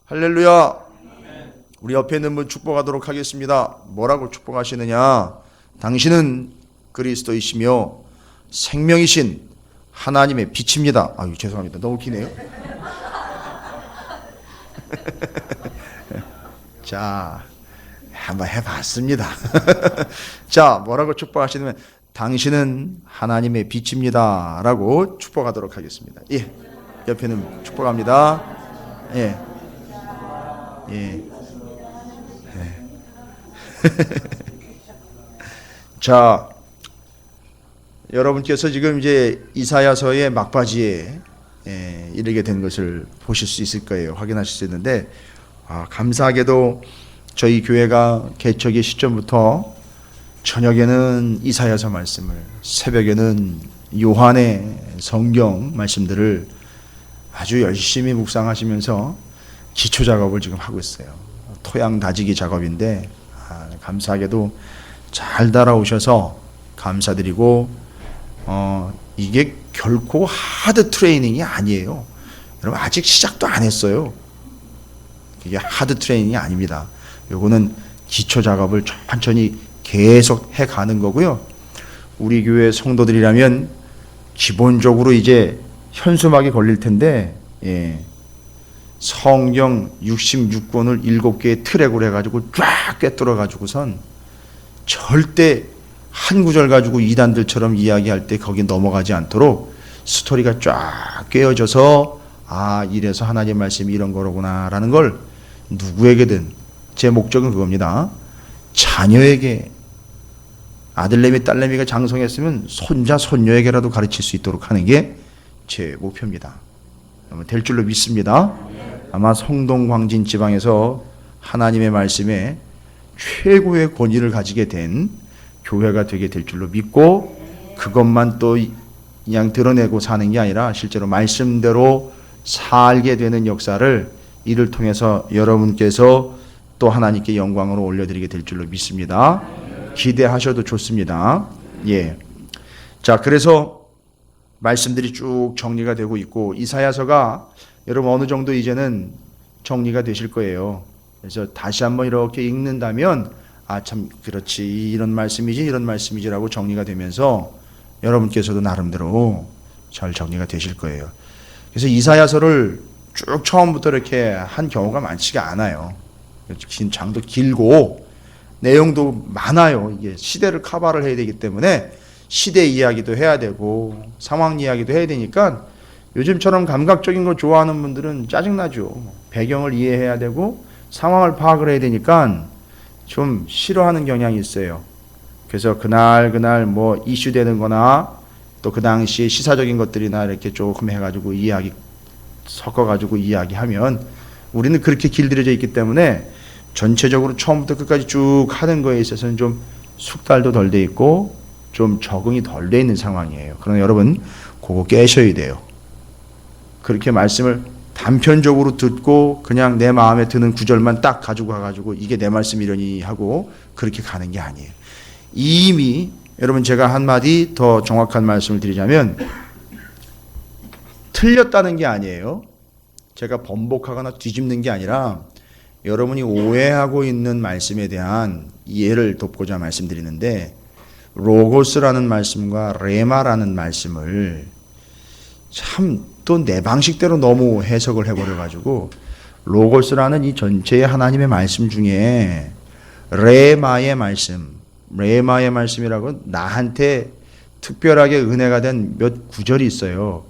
할렐루야. 우리 옆에 있는 분 축복하도록 하겠습니다. 뭐라고 축복하시느냐? 당신은 그리스도이시며 생명이신 하나님의 빛입니다. 아유, 죄송합니다. 너무 기네요. 자, 한번 해봤습니다. 자, 뭐라고 축복하시냐면 당신은 하나님의 빛입니다 라고 축복하도록 하겠습니다. 예, 옆에는 축복합니다. 예, 예. 자, 여러분께서 지금 이제 이사야서의 막바지에 이르게 된 것을 보실 수 있을 거예요. 확인하실 수 있는데, 감사하게도 저희 교회가 개척의 시점부터 저녁에는 이사야서 말씀을, 새벽에는 요한의 성경 말씀들을 아주 열심히 묵상하시면서 기초 작업을 지금 하고 있어요. 토양 다지기 작업인데 감사하게도 잘 따라오셔서 감사드리고, 이게 결코 하드 트레이닝이 아니에요. 여러분 아직 시작도 안 했어요. 이게 하드 트레이닝이 아닙니다. 요거는 기초 작업을 천천히 계속 해 가는 거고요. 우리 교회 성도들이라면 기본적으로 이제 현수막이 걸릴 텐데, 성경 66권을 7개의 트랙으로 해가지고 쫙 꿰뚫어 가지고선 절대 한 구절 가지고 이단들처럼 이야기할 때 거기 넘어가지 않도록 스토리가 쫙 꿰어져서, 이래서 하나님 말씀이 이런 거로구나 라는 걸 누구에게든, 제 목적은 그겁니다. 자녀에게, 아들내미 딸내미가 장성했으면 손자 손녀에게라도 가르칠 수 있도록 하는 게 제 목표입니다. 될 줄로 믿습니다. 아마 성동 광진 지방에서 하나님의 말씀에 최고의 권위를 가지게 된 교회가 되게 될 줄로 믿고, 그것만 또 그냥 드러내고 사는 게 아니라 실제로 말씀대로 살게 되는 역사를 이를 통해서 여러분께서 또 하나님께 영광으로 올려드리게 될 줄로 믿습니다. 기대하셔도 좋습니다. 예. 자, 그래서 말씀들이 쭉 정리가 되고 있고, 이사야서가 여러분 어느 정도 이제는 정리가 되실 거예요. 그래서 다시 한번 이렇게 읽는다면, 참 그렇지, 이런 말씀이지 이런 말씀이지라고 정리가 되면서 여러분께서도 나름대로 잘 정리가 되실 거예요. 그래서 이사야서를 쭉 처음부터 이렇게 한 경우가 많지가 않아요. 긴 장도 길고 내용도 많아요. 이게 시대를 커버를 해야 되기 때문에 시대 이야기도 해야 되고 상황 이야기도 해야 되니까, 요즘처럼 감각적인 거 좋아하는 분들은 짜증나죠. 배경을 이해해야 되고 상황을 파악을 해야 되니까 좀 싫어하는 경향이 있어요. 그래서 그날 뭐 이슈되는 거나 또 그 당시에 시사적인 것들이나 이렇게 조금 해가지고 이야기 섞어가지고 이야기하면, 우리는 그렇게 길들여져 있기 때문에 전체적으로 처음부터 끝까지 쭉 하는 거에 있어서는 좀 숙달도 덜 돼 있고 좀 적응이 덜 돼 있는 상황이에요. 그러나 여러분 그거 깨셔야 돼요. 그렇게 말씀을 단편적으로 듣고 그냥 내 마음에 드는 구절만 딱 가지고 가가지고 이게 내 말씀이려니 하고 그렇게 가는 게 아니에요. 이미 여러분, 제가 한마디 더 정확한 말씀을 드리자면, 틀렸다는 게 아니에요. 제가 번복하거나 뒤집는 게 아니라 여러분이 오해하고 있는 말씀에 대한 이해를 돕고자 말씀드리는데, 로고스라는 말씀과 레마라는 말씀을 참 또 내 방식대로 너무 해석을 해버려가지고, 로고스라는 이 전체의 하나님의 말씀 중에 레마의 말씀이라고 나한테 특별하게 은혜가 된 몇 구절이 있어요.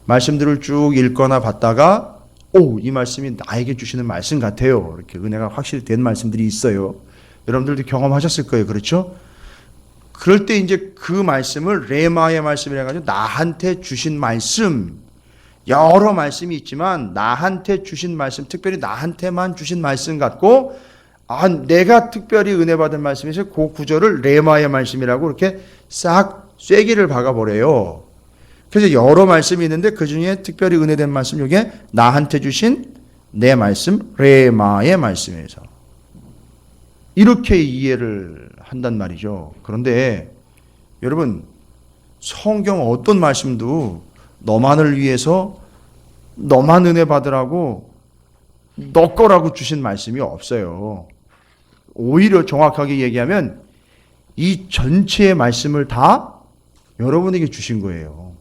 말씀들을 쭉 읽거나 받다가 이 말씀이 나에게 주시는 말씀 같아요. 이렇게 은혜가 확실히 된 말씀들이 있어요. 여러분들도 경험하셨을 거예요. 그렇죠? 그럴 때 이제 그 말씀을 레마의 말씀이라 가지고 나한테 주신 말씀, 여러 말씀이 있지만 나한테 주신 말씀, 특별히 나한테만 주신 말씀 같고, 내가 특별히 은혜 받은 말씀에서 그 구절을 레마의 말씀이라고 이렇게 싹 쐐기를 박아버려요. 그래서 여러 말씀이 있는데 그 중에 특별히 은혜된 말씀, 이게 나한테 주신 내 말씀, 레마의 말씀에서 이렇게 이해를 한단 말이죠. 그런데 여러분, 성경 어떤 말씀도 너만을 위해서 너만 은혜 받으라고 너 거라고 주신 말씀이 없어요. 오히려 정확하게 얘기하면 이 전체의 말씀을 다 여러분에게 주신 거예요.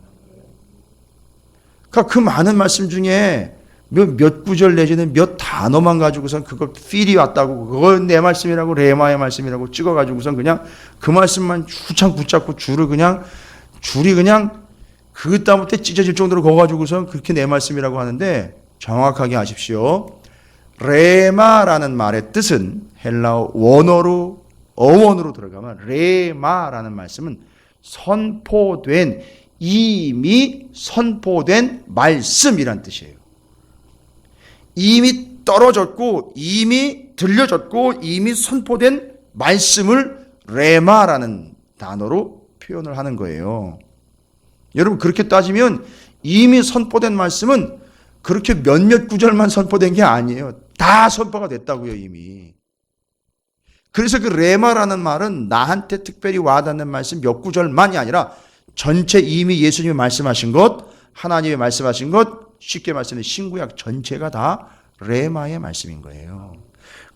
그러니까 그 많은 말씀 중에 몇 구절 내지는 몇 단어만 가지고선 그걸 필이 왔다고 그걸 내 말씀이라고 레마의 말씀이라고 찍어가지고선 그냥 그 말씀만 후창 붙잡고 줄이 그냥 그 다음부터 찢어질 정도로 거가지고선 그렇게 내 말씀이라고 하는데 정확하게 아십시오. 레마라는 말의 뜻은 헬라어 원어로 어원으로 들어가면 레마라는 말씀은 선포된 이미 선포된 말씀이란 뜻이에요. 이미 떨어졌고 이미 들려졌고 이미 선포된 말씀을 레마라는 단어로 표현을 하는 거예요. 여러분 그렇게 따지면 이미 선포된 말씀은 그렇게 몇몇 구절만 선포된 게 아니에요. 다 선포가 됐다고요 이미. 그래서 그 레마라는 말은 나한테 특별히 와닿는 말씀 몇 구절만이 아니라 전체 이미 예수님이 말씀하신 것, 하나님이 말씀하신 것, 쉽게 말씀해 신구약 전체가 다 레마의 말씀인 거예요.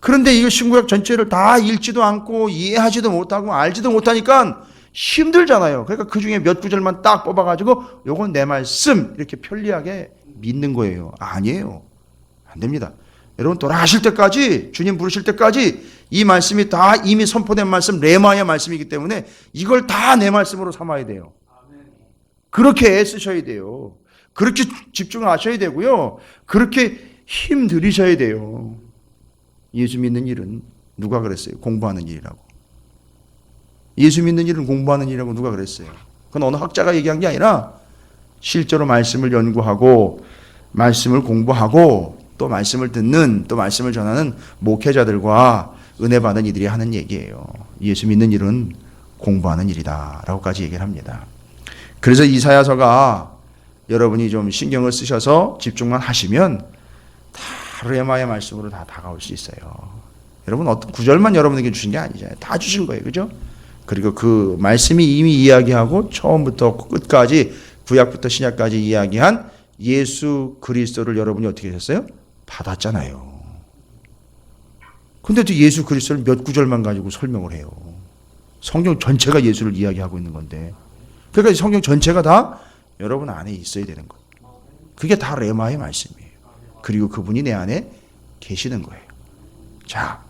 그런데 이 신구약 전체를 다 읽지도 않고 이해하지도 못하고 알지도 못하니까 힘들잖아요. 그러니까 그 중에 몇 구절만 딱 뽑아가지고 요건 내 말씀 이렇게 편리하게 믿는 거예요. 아니에요. 안 됩니다. 여러분 돌아가실 때까지 주님 부르실 때까지 이 말씀이 다 이미 선포된 말씀 레마의 말씀이기 때문에 이걸 다 내 말씀으로 삼아야 돼요. 그렇게 애쓰셔야 돼요. 그렇게 집중하셔야 되고요. 그렇게 힘 들이셔야 돼요. 예수 믿는 일은 누가 그랬어요? 공부하는 일이라고. 예수 믿는 일은 공부하는 일이라고 누가 그랬어요? 그건 어느 학자가 얘기한 게 아니라 실제로 말씀을 연구하고 말씀을 공부하고 또 말씀을 듣는 또 말씀을 전하는 목회자들과 은혜 받은 이들이 하는 얘기예요. 예수 믿는 일은 공부하는 일이다 라고까지 얘기를 합니다. 그래서 이사야서가 여러분이 좀 신경을 쓰셔서 집중만 하시면 다 레마의 말씀으로 다 다가올 수 있어요. 여러분 어떤 구절만 여러분에게 주신 게 아니잖아요. 다 주신 거예요. 그죠? 그리고 그 말씀이 이미 이야기하고 처음부터 끝까지 구약부터 신약까지 이야기한 예수 그리스도를 여러분이 어떻게 하셨어요? 받았잖아요. 근데 또 예수 그리스도를 몇 구절만 가지고 설명을 해요. 성경 전체가 예수를 이야기하고 있는 건데. 그러니까 성경 전체가 다 여러분 안에 있어야 되는 거예요. 그게 다 레마의 말씀이에요. 그리고 그분이 내 안에 계시는 거예요. 자,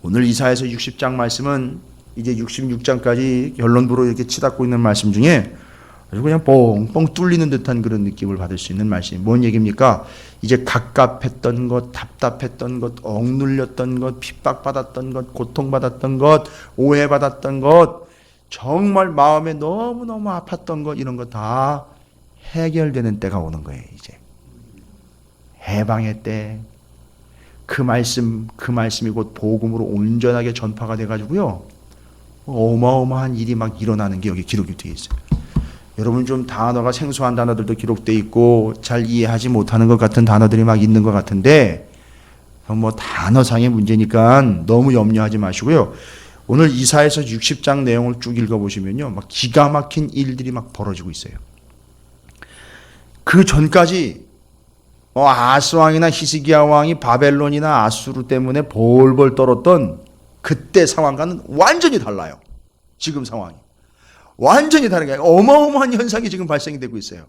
오늘 이사야서 60장 말씀은 이제 66장까지 결론부로 이렇게 치닫고 있는 말씀 중에 아주 그냥 뻥뻥 뚫리는 듯한 그런 느낌을 받을 수 있는 말씀이 뭔 얘기입니까? 이제 갑갑했던 것, 답답했던 것, 억눌렸던 것, 핍박받았던 것, 고통받았던 것, 오해받았던 것, 정말 마음에 너무너무 아팠던 것 이런 거 다 해결되는 때가 오는 거예요. 이제 해방의 때, 그 말씀이 곧 복음으로 온전하게 전파가 돼가지고요 어마어마한 일이 막 일어나는 게 여기 기록이 되어 있어요. 여러분 좀 단어가 생소한 단어들도 기록되어 있고 잘 이해하지 못하는 것 같은 단어들이 막 있는 것 같은데 뭐 단어상의 문제니까 너무 염려하지 마시고요. 오늘 이사야서 60장 내용을 쭉 읽어보시면요 막 기가 막힌 일들이 막 벌어지고 있어요. 그 전까지 아스 왕이나 히스기야 왕이 바벨론이나 아수르 때문에 볼볼 떨었던 그때 상황과는 완전히 달라요. 지금 상황이 완전히 다르게 어마어마한 현상이 지금 발생이 되고 있어요.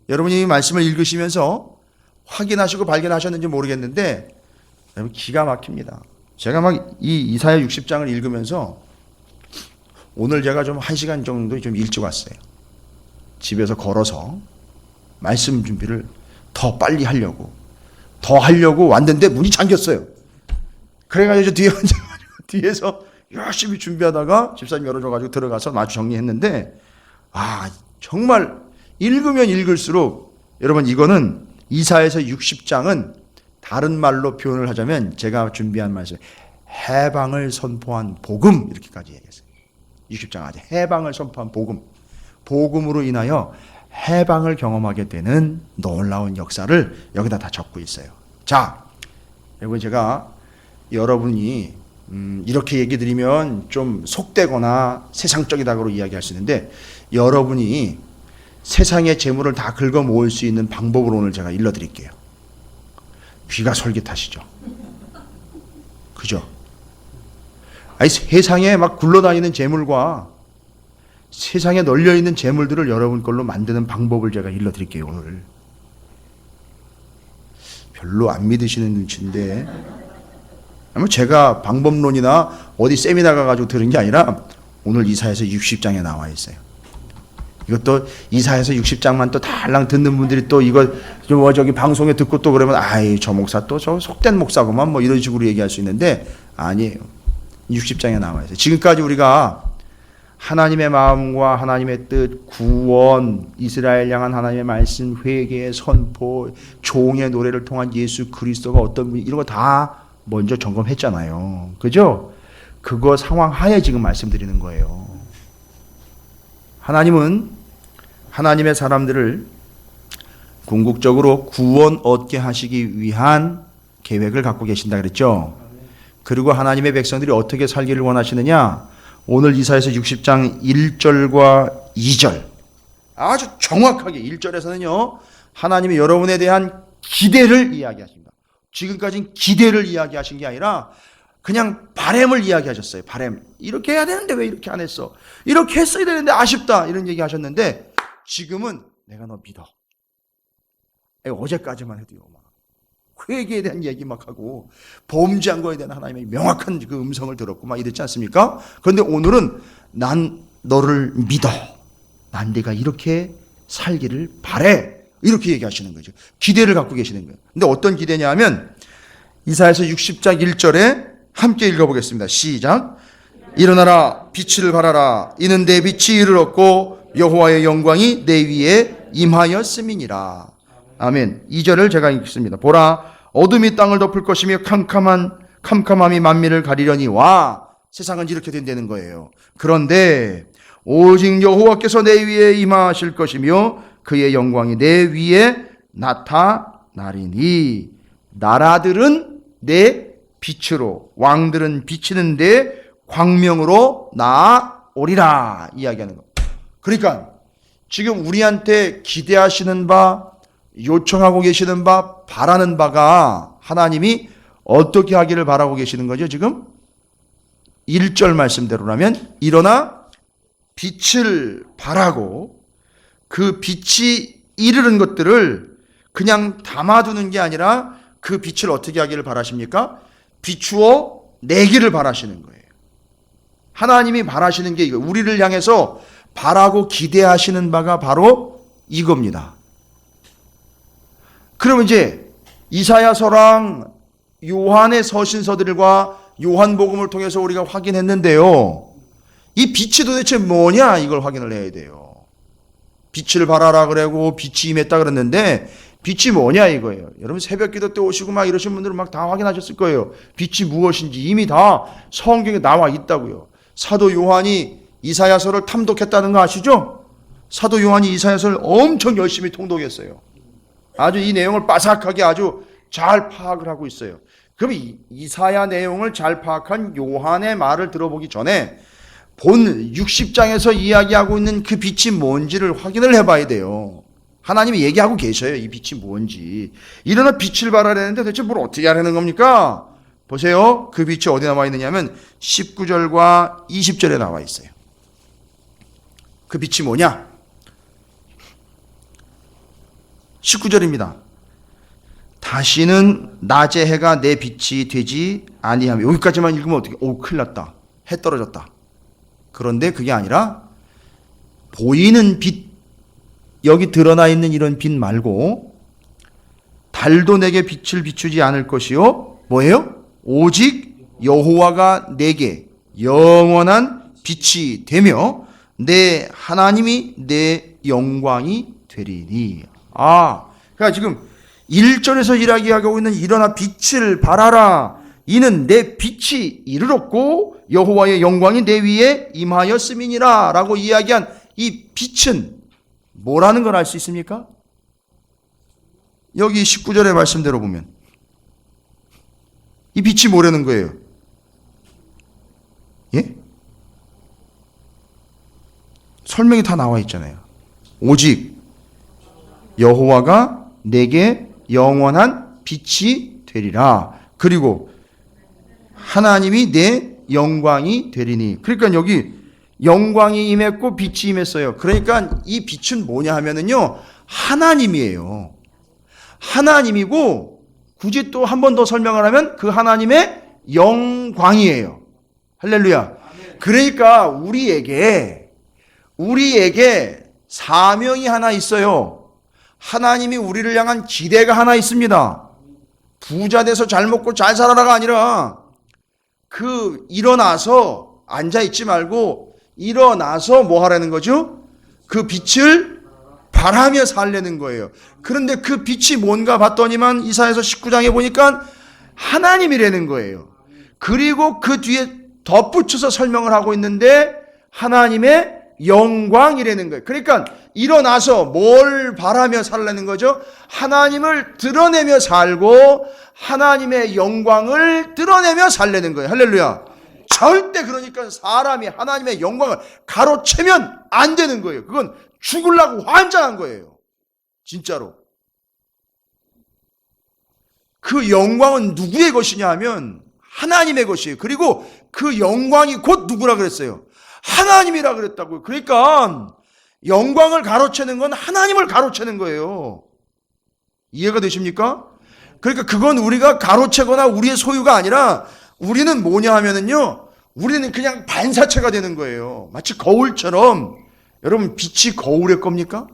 여러분이 이 말씀을 읽으시면서 확인하시고 발견하셨는지 모르겠는데 여러분 기가 막힙니다. 제가 막 이 이사야 60장을 읽으면서 오늘 제가 좀 1시간 정도 좀 일찍 왔어요. 집에서 걸어서 말씀 준비를 더 빨리 하려고 왔는데 문이 잠겼어요. 그래가지고 뒤에서 열심히 준비하다가 집사님 열어줘가지고 들어가서 마주 정리했는데 정말 읽으면 읽을수록 여러분 이거는 이사야서 60장은 다른 말로 표현을 하자면 제가 준비한 말씀 해방을 선포한 복음 이렇게까지 얘기했어요. 60장 아직 해방을 선포한 복음으로 인하여 해방을 경험하게 되는 놀라운 역사를 여기다 다 적고 있어요. 자, 여러분 제가 여러분이 이렇게 얘기 드리면 좀 속되거나 세상적이다고 이야기할 수 있는데 여러분이 세상의 재물을 다 긁어 모을 수 있는 방법을 오늘 제가 일러드릴게요. 귀가 솔깃하시죠? 그죠? 아니, 세상에 막 굴러다니는 재물과 세상에 널려있는 재물들을 여러분 걸로 만드는 방법을 제가 일러드릴게요, 오늘. 별로 안 믿으시는 눈치인데, 아마 제가 방법론이나 어디 세미나 가가지고 들은 게 아니라 오늘 이사야서 60장에 나와 있어요. 이것도 이사야서 60장만 또 달랑 듣는 분들이 또 이거 저기 방송에 듣고 또 그러면 아이 저 목사 또 저 속된 목사구만 뭐 이런 식으로 얘기할 수 있는데 아니에요. 60장에 나와 있어요. 지금까지 우리가 하나님의 마음과 하나님의 뜻, 구원, 이스라엘 향한 하나님의 말씀, 회개의 선포, 종의 노래를 통한 예수 그리스도가 어떤 분이 이런 거 다 먼저 점검했잖아요. 그죠? 그거 상황 하에 지금 말씀드리는 거예요. 하나님은 하나님의 사람들을 궁극적으로 구원 얻게 하시기 위한 계획을 갖고 계신다 그랬죠. 그리고 하나님의 백성들이 어떻게 살기를 원하시느냐? 오늘 이사야서 60장 1절과 2절 아주 정확하게 1절에서는요. 하나님이 여러분에 대한 기대를 이야기하십니다. 지금까지는 기대를 이야기하신 게 아니라 그냥 바램을 이야기하셨어요. 바램. 이렇게 해야 되는데 왜 이렇게 안 했어? 이렇게 했어야 되는데 아쉽다. 이런 얘기 하셨는데 지금은 내가 너 믿어. 어제까지만 해도요. 막 회개에 대한 얘기 막 하고 범죄한 거에 대한 하나님의 명확한 그 음성을 들었고 막 이랬지 않습니까? 그런데 오늘은 난 너를 믿어. 난 네가 이렇게 살기를 바래. 이렇게 얘기하시는 거죠. 기대를 갖고 계시는 거예요. 근데 어떤 기대냐 하면 이사야서 60장 1절에 함께 읽어보겠습니다. 시작. 일어나라 빛을 발하라. 이는 내 빛이 이르렀고 여호와의 영광이 내 위에 임하였음이니라. 아멘. 2절을 제가 읽습니다. 보라 어둠이 땅을 덮을 것이며 캄캄함이 만민을 가리려니와. 세상은 이렇게 된다는 거예요. 그런데 오직 여호와께서 내 위에 임하실 것이며 그의 영광이 내 위에 나타나리니. 나라들은 내 빛으로, 왕들은 비치는 내 광명으로 나아오리라 이야기하는 거. 그러니까 지금 우리한테 기대하시는 바, 요청하고 계시는 바, 바라는 바가 하나님이 어떻게 하기를 바라고 계시는 거죠? 지금 1절 말씀대로라면 일어나 빛을 발하고 그 빛이 이르는 것들을 그냥 담아두는 게 아니라 그 빛을 어떻게 하기를 바라십니까? 비추어 내기를 바라시는 거예요. 하나님이 바라시는 게 이거, 우리를 향해서 바라고 기대하시는 바가 바로 이겁니다. 그러면 이제 이사야서랑 요한의 서신서들과 요한복음을 통해서 우리가 확인했는데요. 이 빛이 도대체 뭐냐 이걸 확인을 해야 돼요. 빛을 발하라 그러고 빛이 임했다 그랬는데 빛이 뭐냐 이거예요. 여러분 새벽 기도 때 오시고 막 이러신 분들은 막 다 확인하셨을 거예요. 빛이 무엇인지 이미 다 성경에 나와 있다고요. 사도 요한이 이사야서를 탐독했다는 거 아시죠? 사도 요한이 이사야서를 엄청 열심히 통독했어요. 아주 이 내용을 빠삭하게 아주 잘 파악을 하고 있어요. 그럼 이사야 내용을 잘 파악한 요한의 말을 들어보기 전에 본 60장에서 이야기하고 있는 그 빛이 뭔지를 확인을 해봐야 돼요. 하나님이 얘기하고 계셔요. 이 빛이 뭔지. 일어나 빛을 발하려는데 대체 뭘 어떻게 하려는 겁니까? 보세요. 그 빛이 어디 나와 있느냐면 19절과 20절에 나와 있어요. 그 빛이 뭐냐? 19절입니다. 다시는 낮의 해가 내 빛이 되지 아니하며. 여기까지만 읽으면 어떻게? 오, 큰일 났다. 해 떨어졌다. 그런데 그게 아니라 보이는 빛, 여기 드러나 있는 이런 빛 말고 달도 내게 빛을 비추지 않을 것이요. 뭐예요? 오직 여호와가 내게 영원한 빛이 되며 내 하나님이 내 영광이 되리니. 그러니까 지금 1절에서 이야기하고 있는 일어나 빛을 발하라. 이는 내 빛이 이르렀고 여호와의 영광이 내 위에 임하였음이니라 라고 이야기한 이 빛은 뭐라는 걸 알 수 있습니까? 여기 19절의 말씀대로 보면 이 빛이 뭐라는 거예요? 예? 설명이 다 나와 있잖아요. 오직 여호와가 내게 영원한 빛이 되리라. 그리고 하나님이 내 영광이 되리니. 그러니까 여기 영광이 임했고 빛이 임했어요. 그러니까 이 빛은 뭐냐 하면은요, 하나님이에요. 하나님이고, 굳이 또 한 번 더 설명을 하면 그 하나님의 영광이에요. 할렐루야. 그러니까 우리에게 사명이 하나 있어요. 하나님이 우리를 향한 기대가 하나 있습니다. 부자 돼서 잘 먹고 잘 살아라가 아니라, 일어나서 앉아있지 말고 일어나서 뭐 하라는 거죠? 그 빛을 바라며 살려는 거예요. 그런데 그 빛이 뭔가 봤더니만 이사야서 19장에 보니까 하나님이라는 거예요. 그리고 그 뒤에 덧붙여서 설명을 하고 있는데 하나님의 영광이라는 거예요. 그러니까 일어나서 뭘 바라며 살라는 거죠? 하나님을 드러내며 살고 하나님의 영광을 드러내며 살려는 거예요. 할렐루야. 절대 그러니까 사람이 하나님의 영광을 가로채면 안 되는 거예요. 그건 죽으려고 환장한 거예요. 진짜로. 그 영광은 누구의 것이냐 하면 하나님의 것이에요. 그리고 그 영광이 곧 누구라 그랬어요? 하나님이라 그랬다고요. 그러니까 영광을 가로채는 건 하나님을 가로채는 거예요. 이해가 되십니까? 그러니까 그건 우리가 가로채거나 우리의 소유가 아니라 우리는 뭐냐 하면은요, 우리는 그냥 반사체가 되는 거예요. 마치 거울처럼. 여러분, 빛이 거울의 겁니까?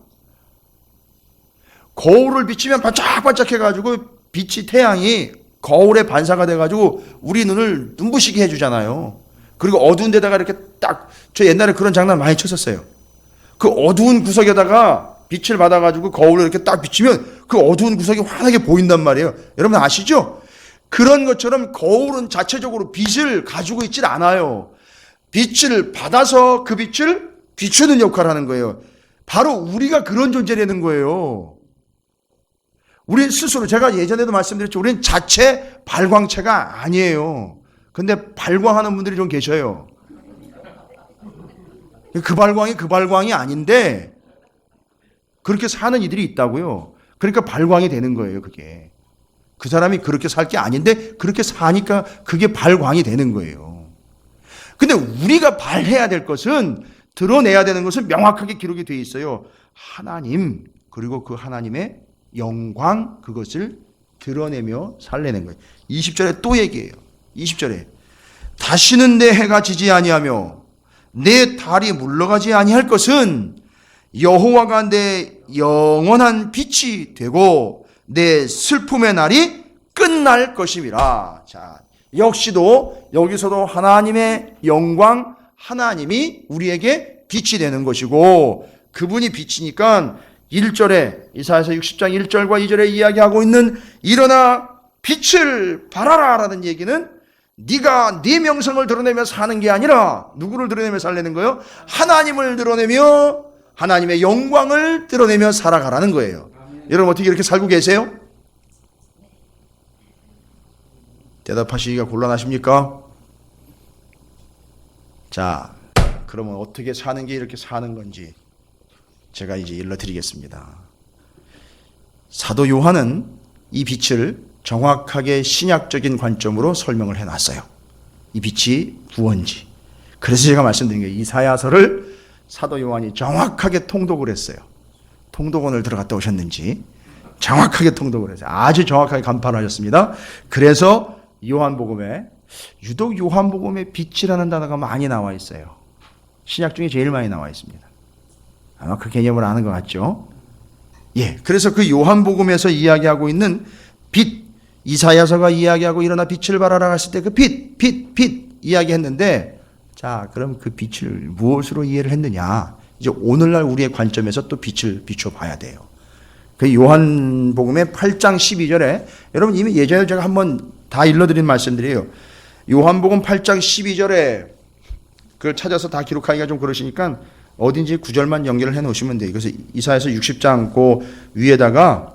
거울을 비치면 반짝반짝 해가지고 빛이, 태양이 거울의 반사가 돼가지고 우리 눈을 눈부시게 해주잖아요. 그리고 어두운 데다가 이렇게 딱, 저 옛날에 그런 장난 많이 쳤었어요. 그 어두운 구석에다가 빛을 받아가지고 거울을 이렇게 딱 비치면 그 어두운 구석이 환하게 보인단 말이에요. 여러분 아시죠? 그런 것처럼 거울은 자체적으로 빛을 가지고 있질 않아요. 빛을 받아서 그 빛을 비추는 역할을 하는 거예요. 바로 우리가 그런 존재라는 거예요. 우리 스스로, 제가 예전에도 말씀드렸죠. 우리는 자체 발광체가 아니에요. 근데 발광하는 분들이 좀 계셔요. 그 발광이 아닌데 그렇게 사는 이들이 있다고요. 그러니까 발광이 되는 거예요, 그게. 그 사람이 그렇게 살 게 아닌데 그렇게 사니까 그게 발광이 되는 거예요. 근데 우리가 발해야 될 것은, 드러내야 되는 것은 명확하게 기록이 되어 있어요. 하나님, 그리고 그 하나님의 영광, 그것을 드러내며 살려는 거예요. 20절에 또 얘기해요. 20절에 다시는 내 해가 지지 아니하며 내 달이 물러가지 아니할 것은 여호와가 내 영원한 빛이 되고 내 슬픔의 날이 끝날 것임이라. 자, 역시도 여기서도 하나님의 영광, 하나님이 우리에게 빛이 되는 것이고, 그분이 빛이니까 1절에 이사야서 60장 1절과 2절에 이야기하고 있는 일어나 빛을 발하라 라는 얘기는 네가 네 명성을 드러내며 사는 게 아니라 누구를 드러내며 살려는 거예요? 하나님을 드러내며 하나님의 영광을 드러내며 살아가라는 거예요. 여러분 어떻게 이렇게 살고 계세요? 대답하시기가 곤란하십니까? 자, 그러면 어떻게 사는 게 이렇게 사는 건지 제가 이제 일러드리겠습니다. 사도 요한은 이 빛을 정확하게 신약적인 관점으로 설명을 해놨어요. 이 빛이 구원지. 그래서 제가 말씀드린 거예요. 이사야서를 사도 요한이 정확하게 통독을 했어요. 통독원을 들어갔다 오셨는지 정확하게 통독을 했어요. 아주 정확하게 간파를 하셨습니다. 그래서 요한복음에, 유독 요한복음에 빛이라는 단어가 많이 나와 있어요. 신약 중에 제일 많이 나와 있습니다. 아마 그 개념을 아는 것 같죠? 예, 그래서 그 요한복음에서 이야기하고 있는 빛, 이사야서가 이야기하고 일어나 빛을 발하라 했을 때 그 빛 이야기했는데, 자, 그럼 그 빛을 무엇으로 이해를 했느냐? 이제 오늘날 우리의 관점에서 또 빛을 비춰봐야 돼요. 그 요한복음의 8장 12절에, 여러분 이미 예전에 제가 한번 다 일러드린 말씀들이에요. 요한복음 8장 12절에 그걸 찾아서 다 기록하기가 좀 그러시니까 어딘지 구절만 연결을 해 놓으시면 돼요. 그래서 이사야서 60장 그 위에다가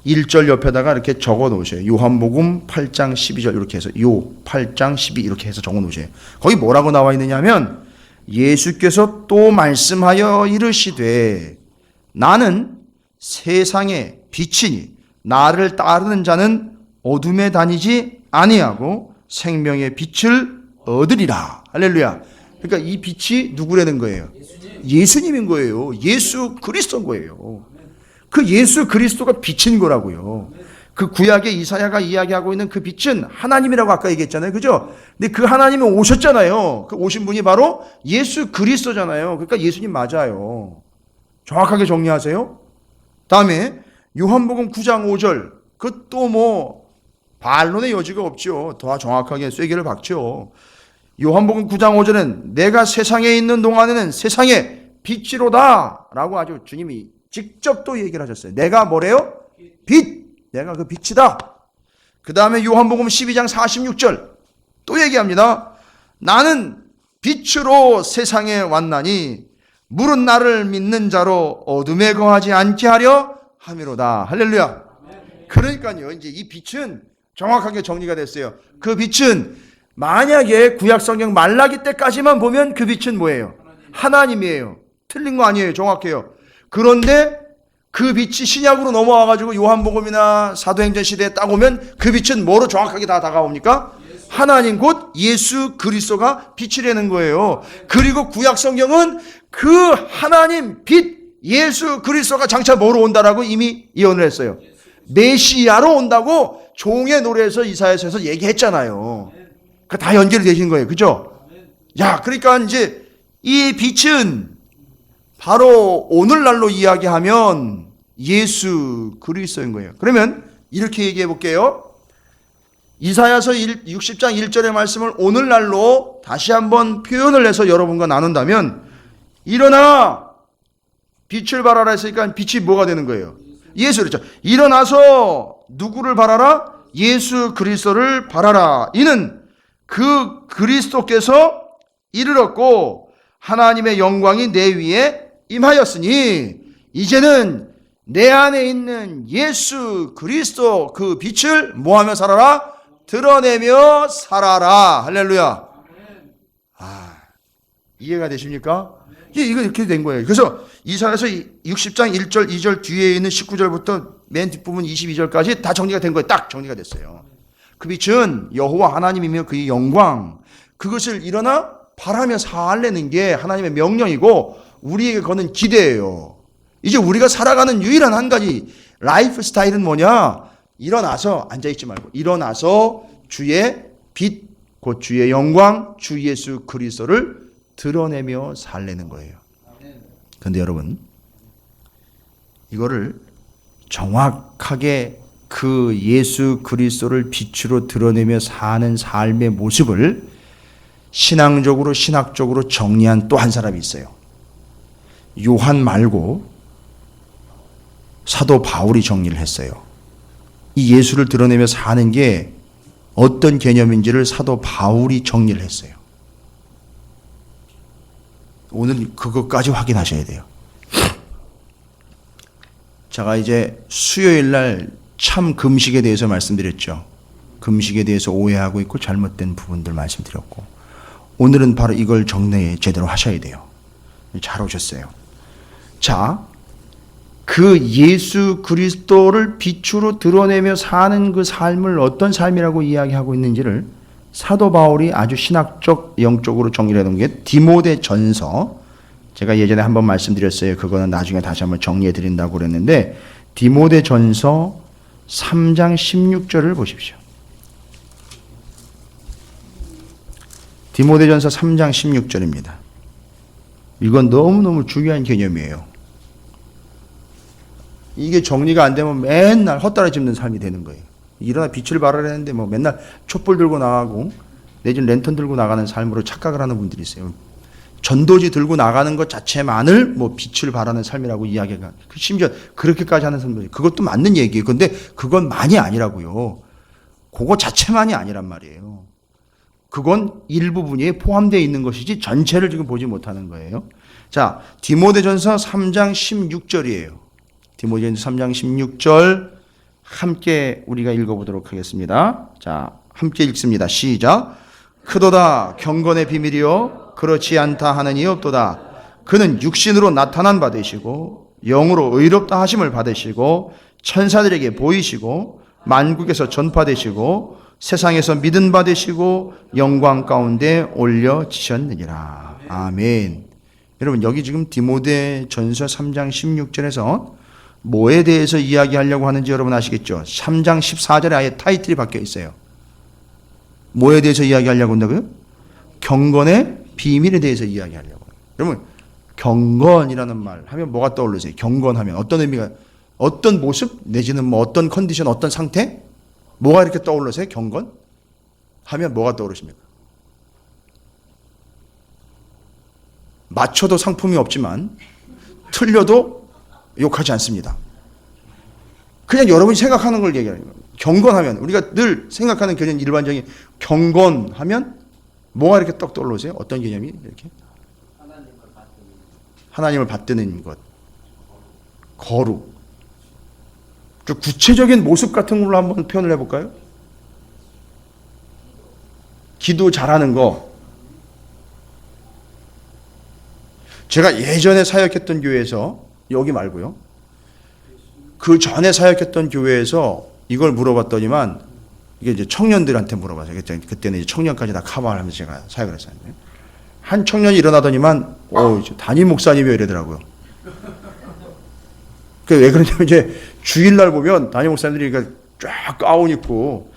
1절 옆에다가 이렇게 적어 놓으셔요. 요한복음 8장 12절 이렇게 해서 요 8장 12 이렇게 해서 적어 놓으셔요. 거기 뭐라고 나와 있느냐면 예수께서 또 말씀하여 이르시되 나는 세상의 빛이니 나를 따르는 자는 어둠에 다니지 아니하고 생명의 빛을 얻으리라. 할렐루야. 그러니까 이 빛이 누구라는 거예요? 예수님인 거예요. 예수 그리스도인 거예요. 그 예수 그리스도가 빛인 거라고요. 그 구약의 이사야가 이야기하고 있는 그 빛은 하나님이라고 아까 얘기했잖아요. 그죠? 근데 그 하나님이 오셨잖아요. 그 오신 분이 바로 예수 그리스도잖아요. 그러니까 예수님 맞아요. 정확하게 정리하세요. 다음에 요한복음 9장 5절. 그 또 뭐 반론의 여지가 없죠. 더 정확하게 쐐기를 박죠. 요한복음 9장 5절은 내가 세상에 있는 동안에는 세상의 빛이로다 라고 아주 주님이 직접 또 얘기를 하셨어요. 내가 뭐래요? 빛. 내가 그 빛이다. 그 다음에 요한복음 12장 46절 또 얘기합니다. 나는 빛으로 세상에 왔나니 물은 나를 믿는 자로 어둠에 거하지 않게 하려 함이로다. 할렐루야. 그러니까요, 이제 이 빛은 정확하게 정리가 됐어요. 그 빛은 만약에 구약성경 말라기 때까지만 보면 그 빛은 뭐예요? 하나님이에요. 틀린 거 아니에요. 정확해요. 그런데 그 빛이 신약으로 넘어와가지고 요한복음이나 사도행전 시대에 딱 오면 그 빛은 뭐로 정확하게 다 다가옵니까? 하나님 곧 예수 그리스도가 빛이라는 거예요. 그리고 구약성경은 그 하나님 빛 예수 그리스도가 장차 뭐로 온다라고 이미 예언을 했어요. 메시아로 온다고 종의 노래에서 이사야서에서 얘기했잖아요. 그 다 연결이 되신 거예요. 그죠? 야, 그러니까 이제 이 빛은 바로 오늘날로 이야기하면 예수 그리스도인 거예요. 그러면 이렇게 얘기해 볼게요. 이사야서 60장 1절의 말씀을 오늘날로 다시 한번 표현을 해서 여러분과 나눈다면 일어나 빛을 발하라 했으니까 빛이 뭐가 되는 거예요? 예수. 그렇죠. 일어나서 누구를 발하라? 예수 그리스도를 발하라. 이는 그 그리스도께서 이르렀고 하나님의 영광이 내 위에 임하였으니 이제는 내 안에 있는 예수 그리스도 그 빛을 뭐하며 살아라? 드러내며 살아라. 할렐루야. 이해가 되십니까? 이거 이렇게 된 거예요. 그래서 이사야서 60장 1절 2절 뒤에 있는 19절부터 맨 뒷부분 22절까지 다 정리가 된 거예요. 딱 정리가 됐어요. 그 빛은 여호와 하나님이며 그의 영광, 그것을 일어나 바라며 살라는 게 하나님의 명령이고 우리에게 거는 기대예요. 이제 우리가 살아가는 유일한 한 가지 라이프 스타일은 뭐냐? 일어나서 앉아있지 말고 일어나서 주의 빛, 곧 주의 영광, 주 예수 그리스도를 드러내며 살라는 거예요. 그런데 여러분, 이거를 정확하게 그 예수 그리스도를 빛으로 드러내며 사는 삶의 모습을 신앙적으로 신학적으로 정리한 또 한 사람이 있어요. 요한 말고 사도 바울이 정리를 했어요. 이 예수를 드러내며 사는 게 어떤 개념인지를 사도 바울이 정리를 했어요. 오늘 그것까지 확인하셔야 돼요. 제가 이제 수요일 날 참 금식에 대해서 말씀드렸죠. 금식에 대해서 오해하고 있고 잘못된 부분들 말씀드렸고, 오늘은 바로 이걸 정리해 제대로 하셔야 돼요. 잘 오셨어요. 자, 그 예수 그리스도를 빛으로 드러내며 사는 그 삶을 어떤 삶이라고 이야기하고 있는지를 사도 바울이 아주 신학적, 영적으로 정리를 해놓은 게 디모데 전서, 제가 예전에 한번 말씀드렸어요. 그거는 나중에 다시 한번 정리해 드린다고 그랬는데, 디모데 전서 3장 16절을 보십시오. 디모데 전서 3장 16절입니다. 이건 너무너무 중요한 개념이에요. 이게 정리가 안 되면 맨날 헛다리 짚는 삶이 되는 거예요. 일어나 빛을 발하려는데 뭐 맨날 촛불 들고 나가고 내지는 랜턴 들고 나가는 삶으로 착각을 하는 분들이 있어요. 전도지 들고 나가는 것 자체만을 뭐 빛을 발하는 삶이라고 이야기가, 심지어 그렇게까지 하는 사람들이, 그것도 맞는 얘기예요. 근데 그건 많이 아니라고요. 그거 자체만이 아니란 말이에요. 그건 일부분이 포함되어 있는 것이지 전체를 지금 보지 못하는 거예요. 자, 디모데전서 3장 16절이에요. 디모데전서 3장 16절 함께 우리가 읽어보도록 하겠습니다. 자, 함께 읽습니다. 시작. 크도다 경건의 비밀이요 그렇지 않다 하는 이 없도다. 그는 육신으로 나타난 바 되시고 영으로 의롭다 하심을 받으시고 천사들에게 보이시고 만국에서 전파되시고 세상에서 믿은 바 되시고 영광 가운데 올려지셨느니라. 아멘. 여러분 여기 지금 디모데 전서 3장 16절에서 뭐에 대해서 이야기하려고 하는지 여러분 아시겠죠? 3장 14절에 아예 타이틀이 바뀌어 있어요. 뭐에 대해서 이야기하려고 한다고요? 경건의 비밀에 대해서 이야기하려고. 여러분 경건이라는 말 하면 뭐가 떠오르세요? 경건하면 어떤 의미가, 어떤 모습 내지는 뭐 어떤 컨디션, 어떤 상태? 뭐가 이렇게 떠오르세요? 경건 하면 뭐가 떠오르십니까? 맞춰도 상품이 없지만 틀려도 욕하지 않습니다. 그냥 여러분이 생각하는 걸 얘기하는 거예요. 경건하면 우리가 늘 생각하는 개념, 일반적인 경건하면 뭐가 이렇게 떡 떠오르세요? 어떤 개념이 이렇게? 하나님을 받드는 것, 거룩. 좀 구체적인 모습 같은 걸로 한번 표현을 해볼까요? 기도 잘하는 거. 제가 예전에 사역했던 교회에서, 여기 말고요, 그 전에 사역했던 교회에서 이걸 물어봤더니만, 이게 이제 청년들한테 물어봤어요. 그때는 이제 청년까지 다 커버하면서 제가 사역을 했었는데, 한 청년이 일어나더니만 담임 목사님이 이러더라고요. 왜 그러냐면 이제 주일날 보면 담임 목사님들이 쫙 가운 입고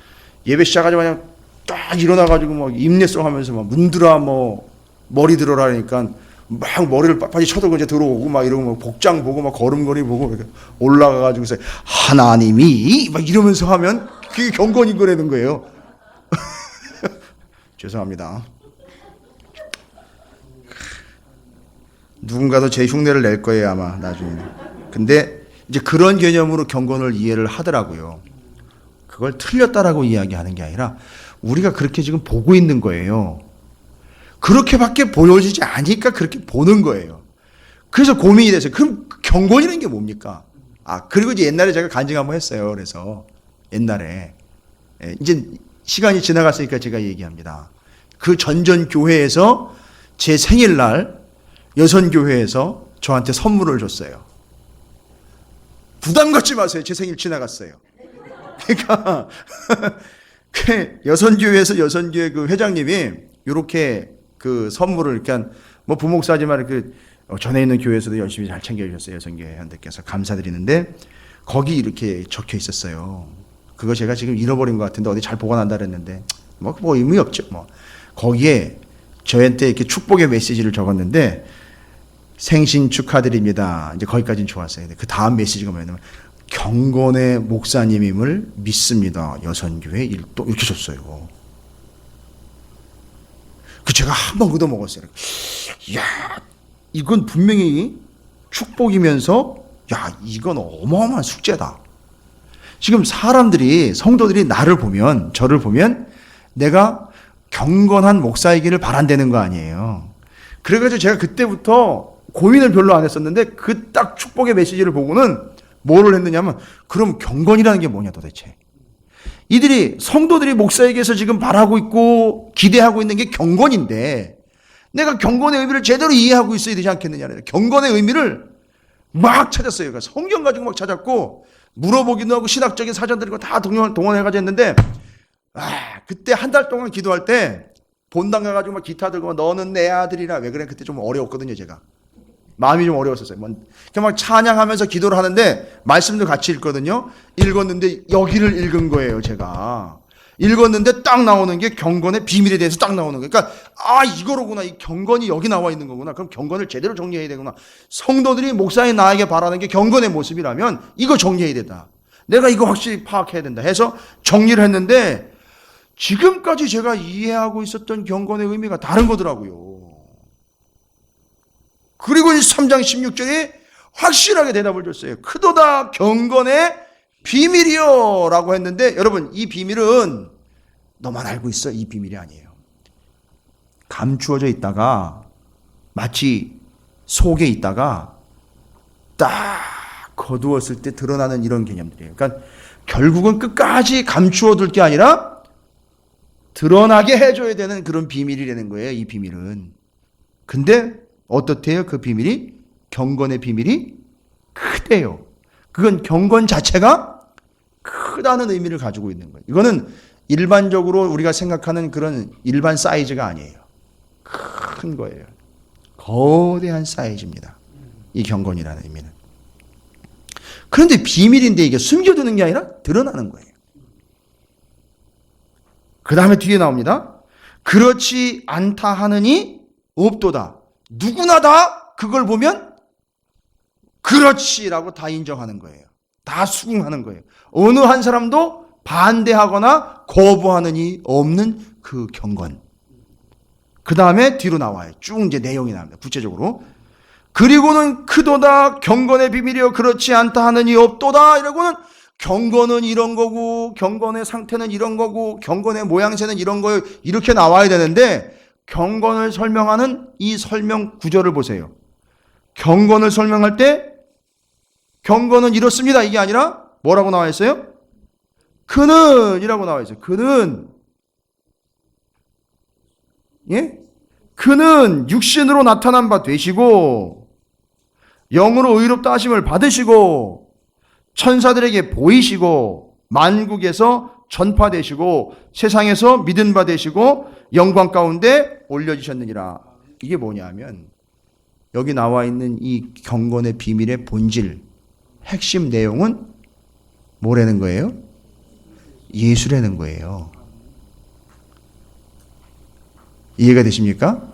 예배 시작하자마자 딱 일어나가지고 막 입내성 하면서 막 문드라 뭐 머리 들어라 하니까 막 머리를 빳빳이 쳐들고 이제 들어오고 막 이러고 막 복장 보고 막 걸음걸이 보고 이렇게 올라가가지고서 하나님이 막 이러면서 하면 그게 경건인 거라는 거예요. 죄송합니다. 누군가도 제 흉내를 낼 거예요 아마 나중에. 근데 이제 그런 개념으로 경건을 이해를 하더라고요. 그걸 틀렸다라고 이야기하는 게 아니라 우리가 그렇게 지금 보고 있는 거예요. 그렇게밖에 보여지지 않으니까 그렇게 보는 거예요. 그래서 고민이 됐어요. 그럼 경건이라는 게 뭡니까? 그리고 이제 옛날에 제가 간증 한번 했어요. 그래서 옛날에 이제 시간이 지나갔으니까 제가 얘기합니다. 그 전전 교회에서 제 생일날 여선교회에서 저한테 선물을 줬어요. 부담 갖지 마세요. 제 생일 지나갔어요. 그러니까 여선교회에서 여선교회 그 회장님이 이렇게 그 선물을, 그러니까 뭐 부목사지만 이렇게 전에 있는 교회에서도 열심히 잘 챙겨주셨어요. 여선교회 회원들께서 감사드리는데 거기 이렇게 적혀 있었어요. 그거 제가 지금 잃어버린 것 같은데 어디 잘 보관한다 그랬는데 뭐 의미 없죠. 뭐 거기에 저한테 이렇게 축복의 메시지를 적었는데 생신 축하드립니다. 이제 거기까지는 좋았어요. 그 다음 메시지가 뭐냐면 경건의 목사님임을 믿습니다. 여선교회 일동 이렇게 줬어요. 그 제가 한번 얻어먹었어요. 야, 이건 분명히 축복이면서 야, 이건 어마어마한 숙제다. 지금 사람들이, 성도들이 나를 보면, 저를 보면 내가 경건한 목사이기를 바란다는 거 아니에요. 그래가지고 제가 그때부터 고민을 별로 안 했었는데 그 딱 축복의 메시지를 보고는 뭐를 했느냐면 그럼 경건이라는 게 뭐냐 도대체. 이들이, 성도들이 목사에게서 지금 바라고 있고 기대하고 있는 게 경건인데 내가 경건의 의미를 제대로 이해하고 있어야 되지 않겠느냐. 경건의 의미를 막 찾았어요. 그러니까 성경 가지고 막 찾았고 물어보기도 하고 신학적인 사전들이고 다 동원해가지고 했는데 그때 한 달 동안 기도할 때 본당 가가지고 막 기타 들고 너는 내 아들이라. 왜 그래? 그때 좀 어려웠거든요. 제가 마음이 좀 어려웠었어요. 막 찬양하면서 기도를 하는데 말씀도 같이 읽거든요. 읽었는데 여기를 읽은 거예요. 제가 읽었는데 딱 나오는 게 경건의 비밀에 대해서 딱 나오는 거예요. 그러니까 이거로구나. 이 경건이 여기 나와 있는 거구나. 그럼 경건을 제대로 정리해야 되구나. 성도들이 목사인 나에게 바라는 게 경건의 모습이라면 이거 정리해야 된다. 내가 이거 확실히 파악해야 된다 해서 정리를 했는데 지금까지 제가 이해하고 있었던 경건의 의미가 다른 거더라고요. 그리고 이 3장 16절에 확실하게 대답을 줬어요. 크도다 경건의 비밀이요 라고 했는데 여러분 이 비밀은 너만 알고 있어. 이 비밀이 아니에요. 감추어져 있다가 마치 속에 있다가 딱 거두었을 때 드러나는 이런 개념들이에요. 그러니까 결국은 끝까지 감추어둘 게 아니라 드러나게 해줘야 되는 그런 비밀이라는 거예요. 이 비밀은. 근데 어떻대요? 그 비밀이? 경건의 비밀이 크대요. 그건 경건 자체가 크다는 의미를 가지고 있는 거예요. 이거는 일반적으로 우리가 생각하는 그런 일반 사이즈가 아니에요. 큰 거예요. 거대한 사이즈입니다. 이 경건이라는 의미는. 그런데 비밀인데 이게 숨겨두는 게 아니라 드러나는 거예요. 그 다음에 뒤에 나옵니다. 그렇지 않다 하느니 없도다. 누구나 다 그걸 보면 그렇지라고 다 인정하는 거예요. 다 수긍하는 거예요. 어느 한 사람도 반대하거나 거부하느니 없는 그 경건. 그 다음에 뒤로 나와요. 쭉 이제 내용이 나옵니다. 구체적으로. 그리고는 크도다 경건의 비밀이여 그렇지 않다 하느니 없도다. 이러고는 경건은 이런 거고 경건의 상태는 이런 거고 경건의 모양새는 이런 거예요. 이렇게 나와야 되는데 경건을 설명하는 이 설명 구절을 보세요. 경건을 설명할 때 경건은 이렇습니다. 이게 아니라 뭐라고 나와 있어요? 그는 이라고 나와 있어요. 그는 예? 그는 육신으로 나타난 바 되시고 영으로 의롭다 하심을 받으시고 천사들에게 보이시고 만국에서 전파되시고 세상에서 믿은 바 되시고 영광 가운데 올려지셨느니라. 이게 뭐냐면 여기 나와 있는 이 경건의 비밀의 본질 핵심 내용은 뭐라는 거예요? 예수라는 거예요. 이해가 되십니까?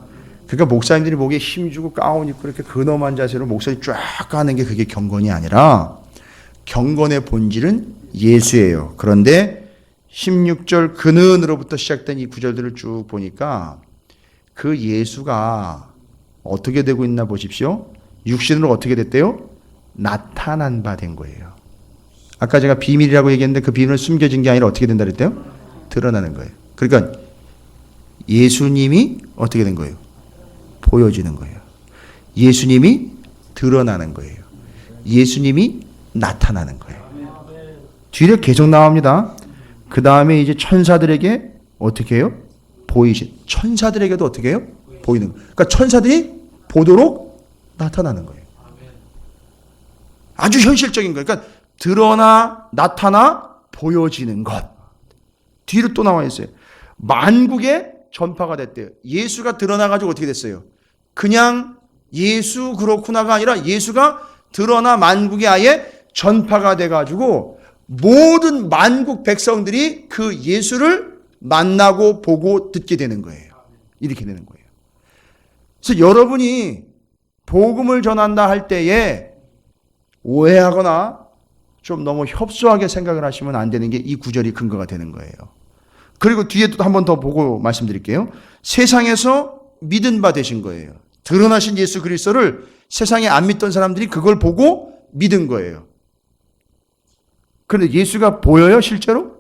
그러니까 목사님들이 목에 힘주고 가운 입고 이렇게 근엄한 자세로 목소리 쫙 가는 게 그게 경건이 아니라 경건의 본질은 예수예요. 그런데 16절 그는으로부터 시작된 이 구절들을 쭉 보니까 그 예수가 어떻게 되고 있나 보십시오. 육신으로 어떻게 됐대요? 나타난 바 된 거예요. 아까 제가 비밀이라고 얘기했는데 그 비밀은 숨겨진 게 아니라 어떻게 된다 그랬대요? 드러나는 거예요. 그러니까 예수님이 어떻게 된 거예요? 보여지는 거예요. 예수님이 드러나는 거예요. 예수님이 나타나는 거예요. 뒤에 계속 나옵니다. 그 다음에 이제 천사들에게 어떻게 해요? 천사들에게도 어떻게 해요? 보이는 거예요. 그러니까 천사들이 보도록 나타나는 거예요. 아주 현실적인 거예요. 그러니까 드러나 나타나 보여지는 것. 뒤로 또 나와 있어요. 만국에 전파가 됐대요. 예수가 드러나가지고 어떻게 됐어요? 그냥 예수 그렇구나가 아니라 예수가 드러나 만국에 아예 전파가 돼가지고 모든 만국 백성들이 그 예수를 만나고 보고 듣게 되는 거예요. 이렇게 되는 거예요. 그래서 여러분이 복음을 전한다 할 때에 오해하거나 좀 너무 협소하게 생각을 하시면 안 되는 게 이 구절이 근거가 되는 거예요. 그리고 뒤에 또 한 번 더 보고 말씀드릴게요. 세상에서 믿은 바 되신 거예요. 드러나신 예수 그리스도를 세상에 안 믿던 사람들이 그걸 보고 믿은 거예요. 그런데 예수가 보여요, 실제로?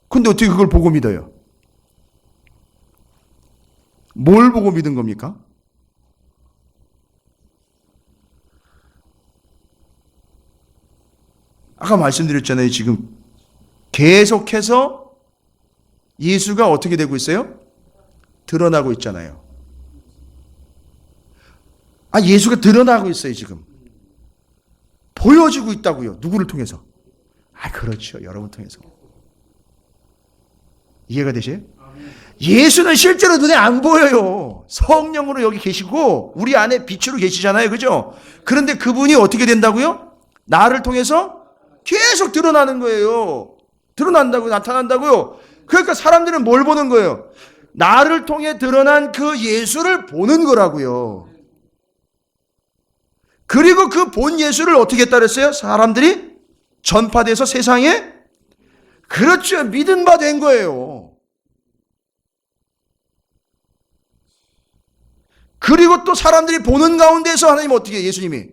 근데 어떻게 그걸 보고 믿어요? 뭘 보고 믿은 겁니까? 아까 말씀드렸잖아요. 지금 계속해서 예수가 어떻게 되고 있어요? 드러나고 있잖아요. 예수가 드러나고 있어요, 지금. 보여지고 있다고요. 누구를 통해서? 그렇죠. 여러분 통해서. 이해가 되세요? 예수는 실제로 눈에 안 보여요. 성령으로 여기 계시고 우리 안에 빛으로 계시잖아요. 그죠? 그런데 그분이 어떻게 된다고요? 나를 통해서 계속 드러나는 거예요. 드러난다고요. 나타난다고요. 그러니까 사람들은 뭘 보는 거예요? 나를 통해 드러난 그 예수를 보는 거라고요. 그리고 그 본 예수를 어떻게 따랐어요? 사람들이 전파돼서 세상에 그렇죠. 믿은 바 된 거예요. 그리고 또 사람들이 보는 가운데서 하나님 어떻게 해요? 예수님이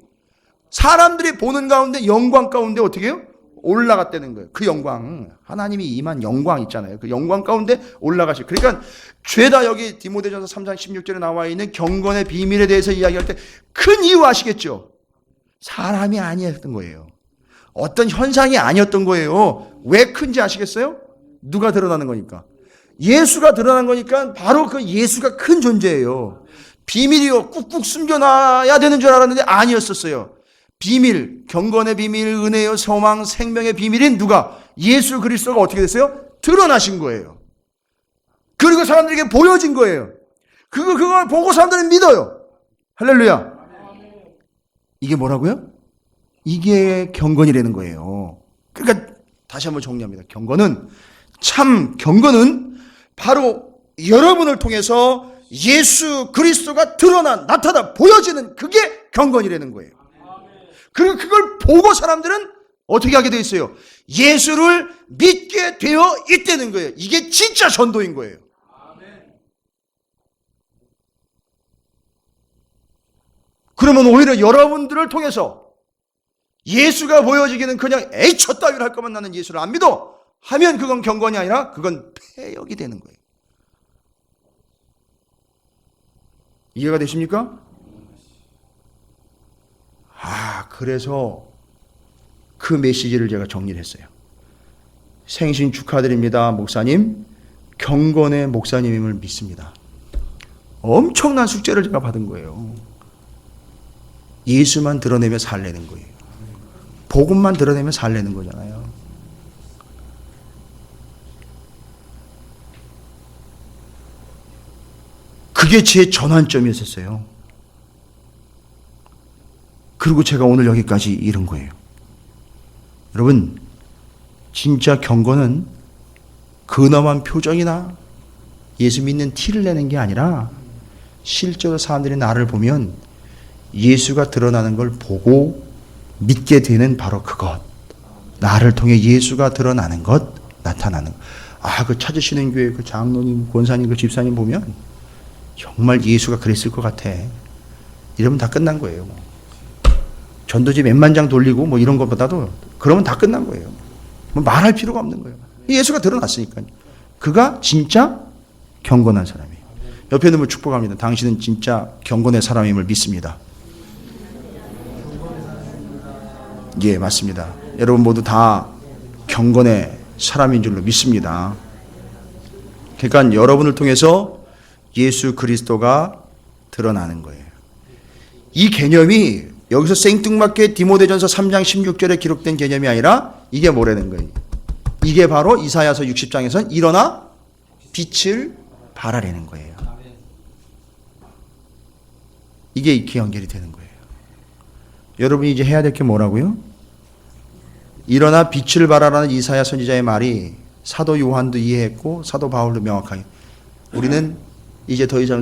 사람들이 보는 가운데 영광 가운데 어떻게 해요? 올라갔다는 거예요. 그 영광, 하나님이 임한 영광 있잖아요. 그 영광 가운데 올라가시고. 그러니까 죄다 여기 디모데전서 3장 16절에 나와 있는 경건의 비밀에 대해서 이야기할 때 큰 이유 아시겠죠? 사람이 아니었던 거예요. 어떤 현상이 아니었던 거예요. 왜 큰지 아시겠어요? 누가 드러나는 거니까. 예수가 드러난 거니까 바로 그 예수가 큰 존재예요. 비밀이요. 꾹꾹 숨겨놔야 되는 줄 알았는데 아니었었어요. 비밀, 경건의 비밀, 은혜요, 소망, 생명의 비밀인 누가? 예수 그리스도가 어떻게 됐어요? 드러나신 거예요. 그리고 사람들에게 보여진 거예요. 그걸 보고 사람들은 믿어요. 할렐루야. 이게 뭐라고요? 이게 경건이라는 거예요. 그러니까 다시 한번 정리합니다. 경건은 바로 여러분을 통해서 예수 그리스도가 나타나 보여지는 그게 경건이라는 거예요. 그리고 그걸 보고 사람들은 어떻게 하게 되어 있어요? 예수를 믿게 되어 있다는 거예요. 이게 진짜 전도인 거예요. 그러면 오히려 여러분들을 통해서 예수가 보여지기는 그냥 에이 저 따위를 할 거면 나는 예수를 안 믿어 하면 그건 경건이 아니라 그건 폐역이 되는 거예요. 이해가 되십니까? 그래서 그 메시지를 제가 정리를 했어요. 생신 축하드립니다, 목사님. 경건의 목사님임을 믿습니다. 엄청난 숙제를 제가 받은 거예요. 예수만 드러내며 살려는 거예요. 복음만 드러내며 살려는 거잖아요. 그게 제 전환점이었어요. 그리고 제가 오늘 여기까지 이른 거예요. 여러분, 진짜 경건은 근엄한 표정이나 예수 믿는 티를 내는 게 아니라 실제로 사람들이 나를 보면 예수가 드러나는 걸 보고 믿게 되는 바로 그것. 나를 통해 예수가 드러나는 것, 나타나는 것. 그 찾으시는 교회 그 장로님, 권사님, 그 집사님 보면 정말 예수가 그랬을 것 같아. 이러면 다 끝난 거예요. 전도지 몇만 장 돌리고 뭐 이런 것보다도 그러면 다 끝난 거예요. 뭐 말할 필요가 없는 거예요. 예수가 드러났으니까요. 그가 진짜 경건한 사람이에요. 옆에 있는 분 축복합니다. 당신은 진짜 경건의 사람임을 믿습니다. 예, 맞습니다. 여러분 모두 다 경건의 사람인 줄로 믿습니다. 그러니까 여러분을 통해서 예수 그리스도가 드러나는 거예요. 이 개념이 여기서 생뚱맞게 디모데전서 3장 16절에 기록된 개념이 아니라 이게 뭐라는 거예요? 이게 바로 이사야서 60장에서는 일어나 빛을 발하라는 거예요. 이게 이렇게 연결이 되는 거예요. 여러분이 이제 해야 될 게 뭐라고요? 일어나 빛을 발하라는 이사야 선지자의 말이 사도 요한도 이해했고 사도 바울도 명확하게, 우리는 이제 더 이상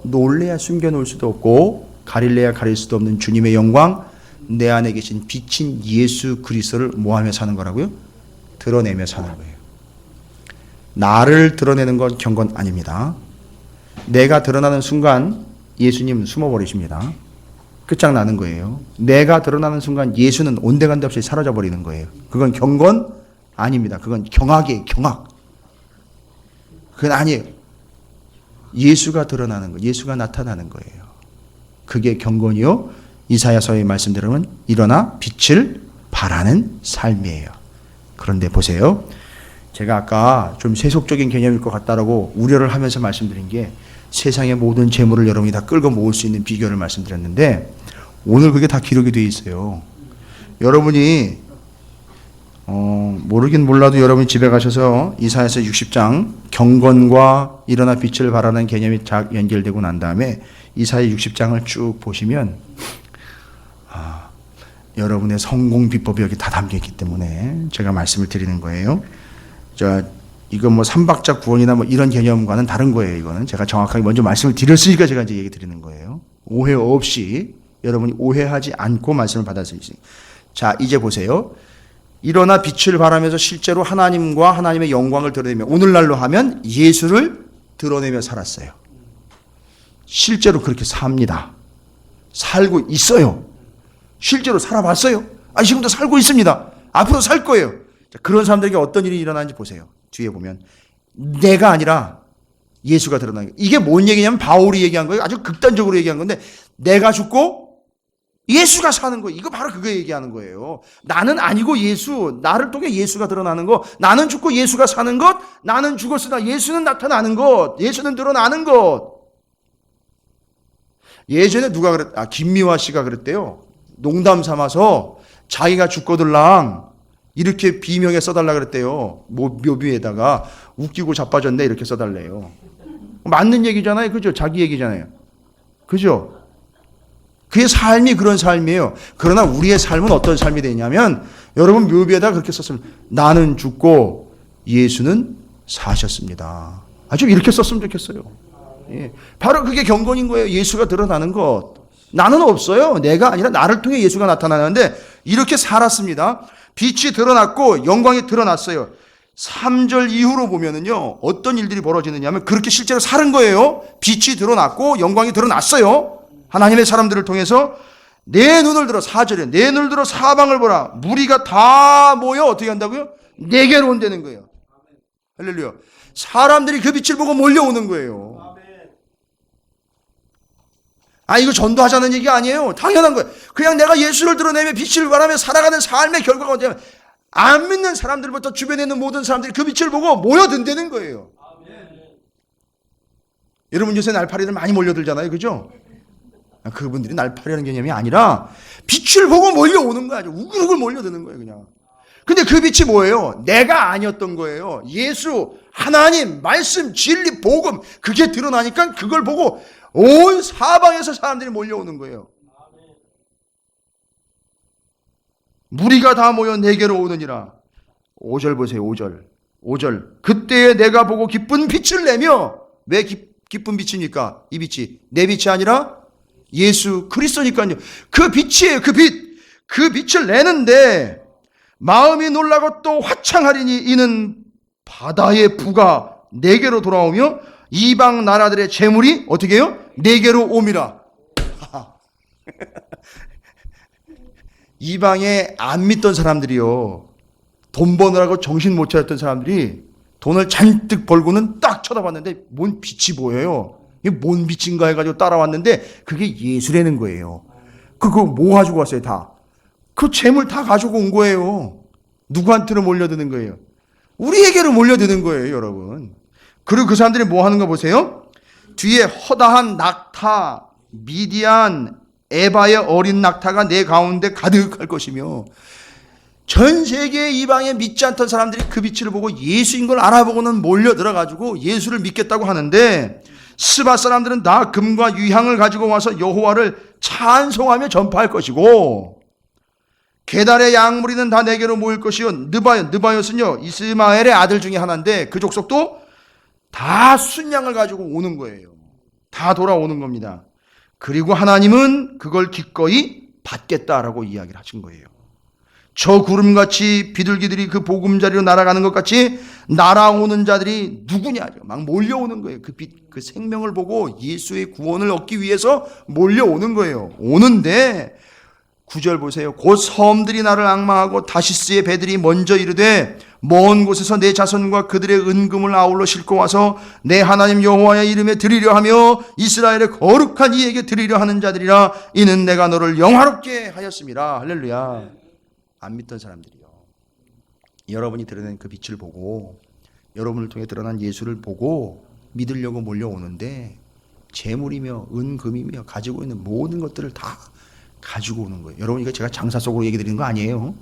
놀래야 숨겨놓을 수도 없고 가릴래야 가릴 수도 없는 주님의 영광, 내 안에 계신 빛인 예수 그리스도를 뭐하며 사는 거라고요? 드러내며 사는 거예요. 나를 드러내는 건 경건 아닙니다. 내가 드러나는 순간 예수님은 숨어버리십니다. 끝장나는 거예요. 내가 드러나는 순간 예수는 온데간데 없이 사라져버리는 거예요. 그건 경건 아닙니다. 그건 경악이에요. 경악. 그건 아니에요. 예수가 드러나는 거예요. 예수가 나타나는 거예요. 그게 경건이요. 이사야서의 말씀대로는 일어나 빛을 발하는 삶이에요. 그런데 보세요. 제가 아까 좀 세속적인 개념일 것 같다라고 우려를 하면서 말씀드린 게 세상의 모든 재물을 여러분이 다 끌고 모을 수 있는 비결을 말씀드렸는데 오늘 그게 다 기록이 되어 있어요. 여러분이 모르긴 몰라도 여러분이 집에 가셔서 이사야서 60장 경건과 일어나 빛을 발하는 개념이 딱 연결되고 난 다음에 이사야 60장을 쭉 보시면 여러분의 성공 비법이 여기 다 담겨 있기 때문에 제가 말씀을 드리는 거예요. 이건 뭐 삼박자 구원이나 뭐 이런 개념과는 다른 거예요. 이거는 제가 정확하게 먼저 말씀을 드렸으니까 제가 이제 얘기 드리는 거예요. 오해 없이 여러분이 오해하지 않고 말씀을 받을 수 있으니까. 자, 이제 보세요. 일어나 빛을 발하면서 실제로 하나님과 하나님의 영광을 드러내며 오늘날로 하면 예수를 드러내며 살았어요. 실제로 그렇게 삽니다. 살고 있어요. 실제로 살아봤어요. 지금도 살고 있습니다. 앞으로 살 거예요. 자, 그런 사람들에게 어떤 일이 일어나는지 보세요. 뒤에 보면 내가 아니라 예수가 드러나는 거예요. 이게 뭔 얘기냐면 바울이 얘기한 거예요. 아주 극단적으로 얘기한 건데 내가 죽고 예수가 사는 거예요. 이거 바로 그거 얘기하는 거예요. 나는 아니고 예수, 나를 통해 예수가 드러나는 것, 나는 죽고 예수가 사는 것, 나는 죽었으나 예수는 나타나는 것, 예수는 드러나는 것. 예전에 누가 김미화 씨가 그랬대요. 농담 삼아서 자기가 죽거들랑 이렇게 비명에 써달라 그랬대요. 묘비에다가 웃기고 자빠졌네 이렇게 써달래요. 맞는 얘기잖아요. 그죠? 자기 얘기잖아요. 그죠? 그의 삶이 그런 삶이에요. 그러나 우리의 삶은 어떤 삶이 되냐면 여러분 묘비에다 그렇게 썼으면 나는 죽고 예수는 사셨습니다. 좀 이렇게 썼으면 좋겠어요. 예. 바로 그게 경건인 거예요. 예수가 드러나는 것. 나는 없어요. 내가 아니라 나를 통해 예수가 나타나는데 이렇게 살았습니다. 빛이 드러났고 영광이 드러났어요. 3절 이후로 보면은요, 어떤 일들이 벌어지느냐 하면 그렇게 실제로 살은 거예요. 빛이 드러났고 영광이 드러났어요. 하나님의 사람들을 통해서 내 눈을 들어 4절에 내 눈을 들어 사방을 보라. 무리가 다 모여 어떻게 한다고요? 내게로 온다는 거예요. 할렐루야. 사람들이 그 빛을 보고 몰려오는 거예요. 이거 전도하자는 얘기가 아니에요. 당연한 거예요. 그냥 내가 예수를 드러내며 빛을 발하며 살아가는 삶의 결과가 뭐냐면 안 믿는 사람들부터 주변에 있는 모든 사람들이 그 빛을 보고 모여든다는 거예요. 여러분 요새 날파리들 많이 몰려들잖아요. 그죠? 그분들이 날파리라는 개념이 아니라 빛을 보고 몰려오는 거야. 우글우글 몰려드는 거예요. 그냥. 근데 그 빛이 뭐예요? 내가 아니었던 거예요. 예수, 하나님, 말씀, 진리, 복음 그게 드러나니까 그걸 보고 온 사방에서 사람들이 몰려오는 거예요. 무리가 다 모여 내게로 오느니라. 5절 보세요. 5절. 그때에 내가 보고 기쁜 빛을 내며 왜 기쁜 빛입니까? 이 빛이 내 빛이 아니라 예수 그리스도니까요. 그 빛이에요. 그 빛. 그 빛을 내는데 마음이 놀라고 또 화창하리니 이는 바다의 부가 내게로 돌아오며 이방 나라들의 재물이 어떻게 해요? 내게로 옴이라. 이방에 안 믿던 사람들이요, 돈 버느라고 정신 못 차렸던 사람들이 돈을 잔뜩 벌고는 딱 쳐다봤는데 뭔 빛이 보여요. 이게 뭔 빛인가 해가지고 따라왔는데 그게 예수라는 거예요. 그거 뭐 가지고 왔어요? 다. 그 재물 다 가지고 온 거예요. 누구한테로 몰려드는 거예요? 우리에게로 몰려드는 거예요, 여러분. 그리고 그 사람들이 뭐 하는 거 보세요. 뒤에 허다한 낙타, 미디안, 에바의 어린 낙타가 내 가운데 가득할 것이며 전 세계 이방에 믿지 않던 사람들이 그 빛을 보고 예수인 걸 알아보고는 몰려들어가지고 예수를 믿겠다고 하는데 스바 사람들은 다 금과 유향을 가지고 와서 여호와를 찬송하며 전파할 것이고 게달의 양무리는 다 내게로 모일 것이요 느바요스는요 이스마엘의 아들 중에 하나인데 그 족속도 다 순양을 가지고 오는 거예요. 다 돌아오는 겁니다. 그리고 하나님은 그걸 기꺼이 받겠다라고 이야기를 하신 거예요. 저 구름같이 비둘기들이 그 보금자리로 날아가는 것 같이 날아오는 자들이 누구냐 막 몰려오는 거예요. 그 빛, 그 생명을 보고 예수의 구원을 얻기 위해서 몰려오는 거예요. 오는데 9절 보세요. 곧 섬들이 나를 앙망하고 다시스의 배들이 먼저 이르되 먼 곳에서 내 자손과 그들의 은금을 아울러 싣고 와서 내 하나님 여호와의 이름에 드리려 하며 이스라엘의 거룩한 이에게 드리려 하는 자들이라. 이는 내가 너를 영화롭게 하였음이라. 할렐루야. 안 믿던 사람들이요, 여러분이 드러낸 그 빛을 보고 여러분을 통해 드러난 예수를 보고 믿으려고 몰려오는데 재물이며 은금이며 가지고 있는 모든 것들을 다 가지고 오는 거예요. 여러분 이거 제가 장사 속으로 얘기 드리는 거 아니에요.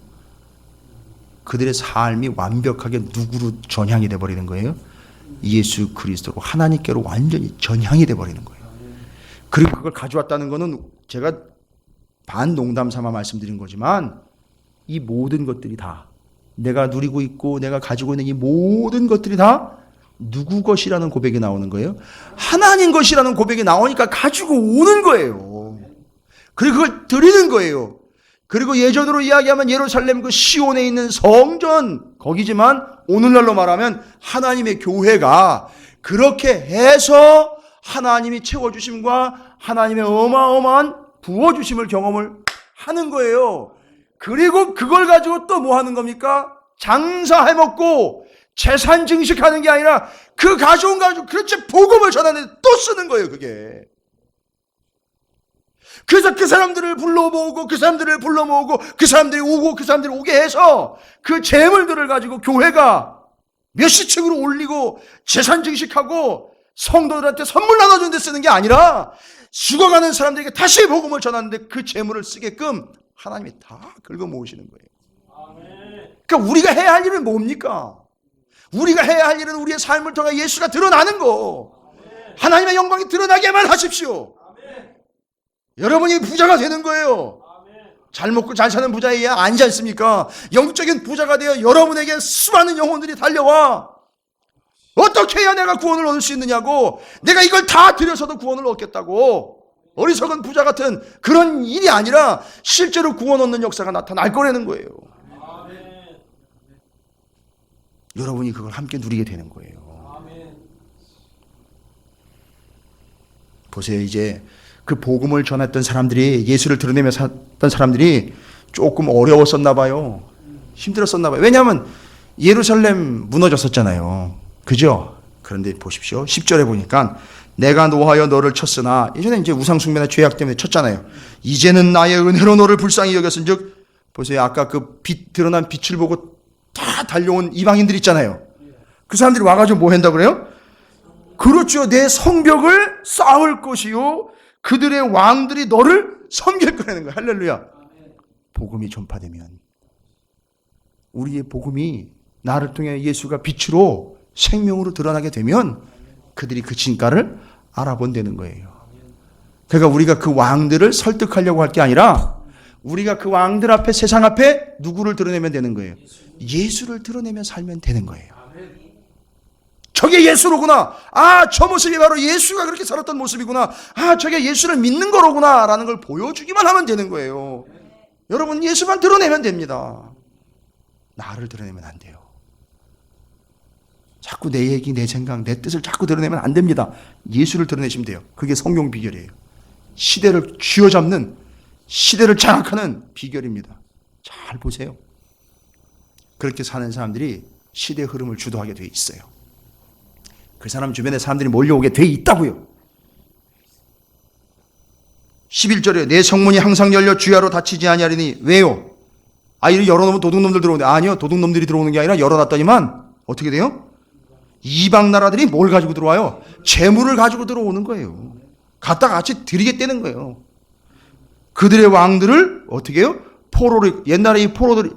그들의 삶이 완벽하게 누구로 전향이 돼버리는 거예요? 예수 그리스도로 하나님께로 완전히 전향이 돼버리는 거예요. 그리고 그걸 가져왔다는 거는 제가 반농담 삼아 말씀드린 거지만 이 모든 것들이 다 내가 누리고 있고 내가 가지고 있는 이 모든 것들이 다 누구 것이라는 고백이 나오는 거예요? 하나님 것이라는 고백이 나오니까 가지고 오는 거예요. 그리고 그걸 드리는 거예요. 그리고 예전으로 이야기하면 예루살렘 그 시온에 있는 성전 거기지만 오늘날로 말하면 하나님의 교회가 그렇게 해서 하나님이 채워주심과 하나님의 어마어마한 부어주심을 경험을 하는 거예요. 그리고 그걸 가지고 또 뭐 하는 겁니까? 장사해먹고 재산 증식하는 게 아니라 그 가져온 가지고 그렇지 복음을 전하는데 또 쓰는 거예요. 그게. 그래서 그 사람들을 불러 모으고 그 사람들을 불러 모으고 그 사람들이 오고 그 사람들이 오게 해서 그 재물들을 가지고 교회가 몇십 층으로 올리고 재산 증식하고 성도들한테 선물 나눠주는 데 쓰는 게 아니라 죽어가는 사람들에게 다시 복음을 전하는데 그 재물을 쓰게끔 하나님이 다 긁어 모으시는 거예요. 그러니까 우리가 해야 할 일은 뭡니까? 우리가 해야 할 일은 우리의 삶을 통해 예수가 드러나는 거. 하나님의 영광이 드러나게만 하십시오. 여러분이 부자가 되는 거예요. 잘 먹고 잘 사는 부자이야 아니지 않습니까? 영적인 부자가 되어 여러분에게 수많은 영혼들이 달려와. 어떻게 해야 내가 구원을 얻을 수 있느냐고. 내가 이걸 다 들여서도 구원을 얻겠다고. 어리석은 부자 같은 그런 일이 아니라 실제로 구원 얻는 역사가 나타날 거라는 거예요. 여러분이 그걸 함께 누리게 되는 거예요. 보세요. 이제 그 복음을 전했던 사람들이, 예수를 드러내며 살던 사람들이 조금 어려웠었나 봐요. 힘들었었나 봐요. 왜냐하면 예루살렘 무너졌었잖아요. 그죠? 그런데 보십시오. 10절에 보니까 내가 노하여 너를 쳤으나, 예전에 이제 우상숭배나 죄악 때문에 쳤잖아요. 이제는 나의 은혜로 너를 불쌍히 여겼은즉, 보세요. 아까 그 드러난 빛을 보고 다 달려온 이방인들 있잖아요. 그 사람들이 와가지고 뭐 한다 그래요? 그렇죠. 내 성벽을 쌓을 것이요 그들의 왕들이 너를 섬길 거라는 거예요. 할렐루야. 복음이 전파되면, 우리의 복음이 나를 통해 예수가 빛으로 생명으로 드러나게 되면 그들이 그 진가를 알아본다는 거예요. 그러니까 우리가 그 왕들을 설득하려고 할 게 아니라 우리가 그 왕들 앞에, 세상 앞에 누구를 드러내면 되는 거예요? 예수를 드러내며 살면 되는 거예요. 저게 예수로구나. 아, 저 모습이 바로 예수가 그렇게 살았던 모습이구나. 아, 저게 예수를 믿는 거로구나 라는 걸 보여주기만 하면 되는 거예요. 여러분, 예수만 드러내면 됩니다. 나를 드러내면 안 돼요. 자꾸 내 얘기, 내 생각, 내 뜻을 자꾸 드러내면 안 됩니다. 예수를 드러내시면 돼요. 그게 성경 비결이에요. 시대를 쥐어잡는, 시대를 장악하는 비결입니다. 잘 보세요. 그렇게 사는 사람들이 시대의 흐름을 주도하게 돼 있어요. 그 사람 주변에 사람들이 몰려오게 돼 있다고요. 11절에 내 성문이 항상 열려 주야로 닫히지 아니하리니 왜요? 아, 이를 열어놓으면 도둑놈들 들어오는데, 아니요, 도둑놈들이 들어오는 게 아니라 열어놨더니만 어떻게 돼요? 이방 나라들이 뭘 가지고 들어와요? 재물을 가지고 들어오는 거예요. 갖다 같이 드리겠다는 거예요. 그들의 왕들을 어떻게 해요? 포로를, 옛날에 이 포로들이,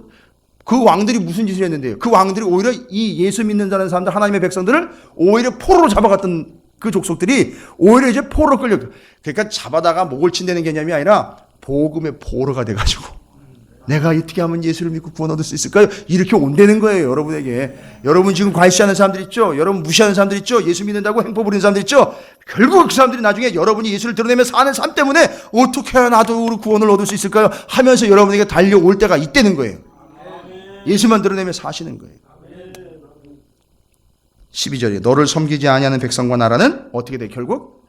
그 왕들이 무슨 짓을 했는데요? 그 왕들이 오히려 이 예수 믿는다는 사람들, 하나님의 백성들을 오히려 포로로 잡아갔던 그 족속들이 오히려 이제 포로로 끌려. 그러니까 잡아다가 목을 친다는 개념이 아니라 복음의 포로가 돼가지고 내가 어떻게 하면 예수를 믿고 구원 얻을 수 있을까요? 이렇게 온다는 거예요, 여러분에게. 여러분 지금 과시하는 사람들 있죠? 여러분 무시하는 사람들 있죠? 예수 믿는다고 행포 부리는 사람들 있죠? 결국 그 사람들이 나중에 여러분이 예수를 드러내며 사는 삶 때문에 어떻게 해야 나도 구원을 얻을 수 있을까요? 하면서 여러분에게 달려올 때가 있다는 거예요. 예수만 드러내며 사시는 거예요. 12절에 너를 섬기지 아니하는 백성과 나라는 어떻게 돼? 결국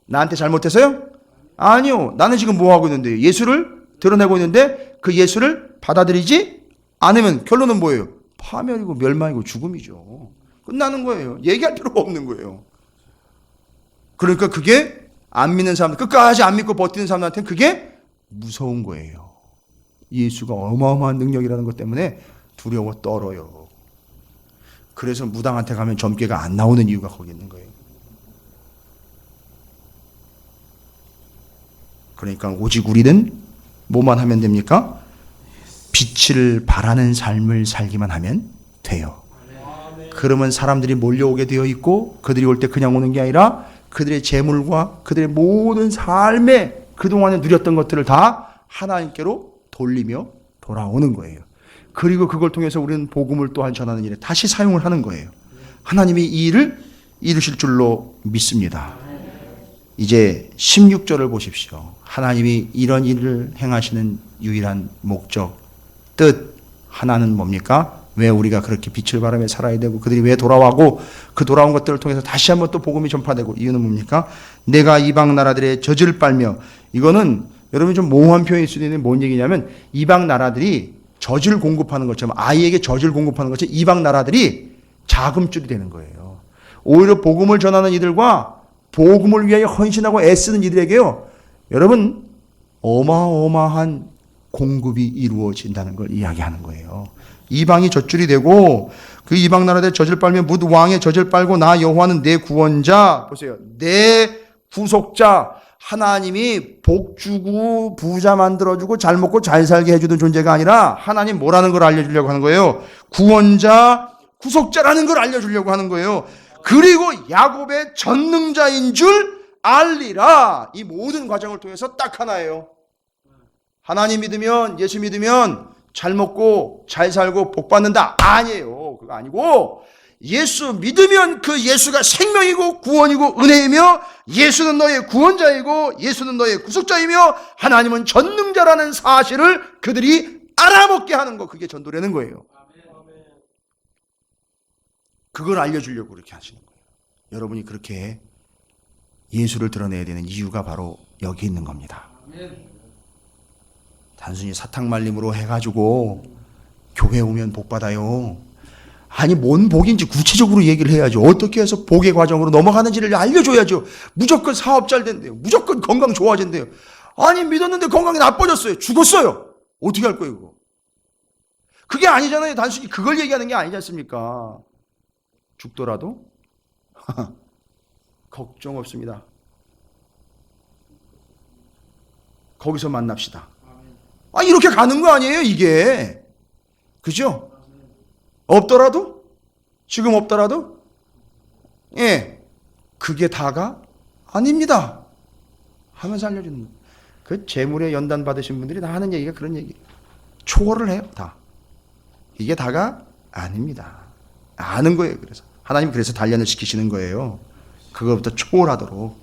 나한테 잘못해서요? 아니요. 나는 지금 뭐 하고 있는데요? 예수를 드러내고 있는데 그 예수를 받아들이지 않으면 결론은 뭐예요? 파멸이고 멸망이고 죽음이죠. 끝나는 거예요. 얘기할 필요가 없는 거예요. 그러니까 그게 안 믿는 사람들, 끝까지 안 믿고 버티는 사람들한테는 그게 무서운 거예요. 예수가 어마어마한 능력이라는 것 때문에 두려워 떨어요. 그래서 무당한테 가면 점괘가 안 나오는 이유가 거기 있는 거예요. 그러니까 오직 우리는 뭐만 하면 됩니까? 빛을 발하는 삶을 살기만 하면 돼요. 그러면 사람들이 몰려오게 되어 있고 그들이 올 때 그냥 오는 게 아니라 그들의 재물과 그들의 모든 삶에 그동안에 누렸던 것들을 다 하나님께로 돌리며 돌아오는 거예요. 그리고 그걸 통해서 우리는 복음을 또한 전하는 일에 다시 사용을 하는 거예요. 하나님이 이 일을 이루실 줄로 믿습니다. 이제 16절을 보십시오. 하나님이 이런 일을 행하시는 유일한 목적, 뜻 하나는 뭡니까? 왜 우리가 그렇게 빛을 발하며 살아야 되고 그들이 왜 돌아와고 그 돌아온 것들을 통해서 다시 한번 또 복음이 전파되고, 이유는 뭡니까? 내가 이방 나라들의 젖을 빨며, 이거는 여러분 좀 모호한 표현일 수도 있는데 뭔 얘기냐면 이방 나라들이 젖을 공급하는 것처럼, 아이에게 젖을 공급하는 것처럼 이방 나라들이 자금줄이 되는 거예요. 오히려 복음을 전하는 이들과 복음을 위하여 헌신하고 애쓰는 이들에게요, 여러분 어마어마한 공급이 이루어진다는 걸 이야기하는 거예요. 이방이 젖줄이 되고 그 이방 나라들의 젖을 빨며 뭇 왕의 젖을 빨고 나 여호와는 내 구원자, 보세요, 내 구속자, 하나님이 복 주고 부자 만들어주고 잘 먹고 잘 살게 해주는 존재가 아니라 하나님 뭐라는 걸 알려주려고 하는 거예요. 구원자, 구속자라는 걸 알려주려고 하는 거예요. 그리고 야곱의 전능자인 줄 알리라. 이 모든 과정을 통해서 딱 하나예요. 하나님 믿으면, 예수 믿으면 잘 먹고 잘 살고 복 받는다. 아니에요. 그거 아니고 예수 믿으면 그 예수가 생명이고 구원이고 은혜이며 예수는 너의 구원자이고 예수는 너의 구속자이며 하나님은 전능자라는 사실을 그들이 알아먹게 하는 거, 그게 전도라는 거예요. 그걸 알려주려고 그렇게 하시는 거예요. 여러분이 그렇게 예수를 드러내야 되는 이유가 바로 여기 있는 겁니다. 단순히 사탕말림으로 해가지고 교회 오면 복 받아요. 아니 뭔 복인지 구체적으로 얘기를 해야죠. 어떻게 해서 복의 과정으로 넘어가는지를 알려줘야죠. 무조건 사업 잘 된대요. 무조건 건강 좋아진대요. 아니 믿었는데 건강이 나빠졌어요. 죽었어요. 어떻게 할 거예요 그거? 그게 아니잖아요. 단순히 그걸 얘기하는 게 아니지 않습니까? 죽더라도 걱정 없습니다. 거기서 만납시다. 아 이렇게 가는 거 아니에요 이게. 그죠? 없더라도? 지금 없더라도? 예, 그게 다가 아닙니다 하면서 알려주는 거예요. 그 재물에 연단 받으신 분들이 다 하는 얘기가 그런 얘기예요. 초월을 해요. 다. 이게 다가 아닙니다. 아는 거예요. 그래서 하나님 그래서 단련을 시키시는 거예요. 그거부터 초월하도록.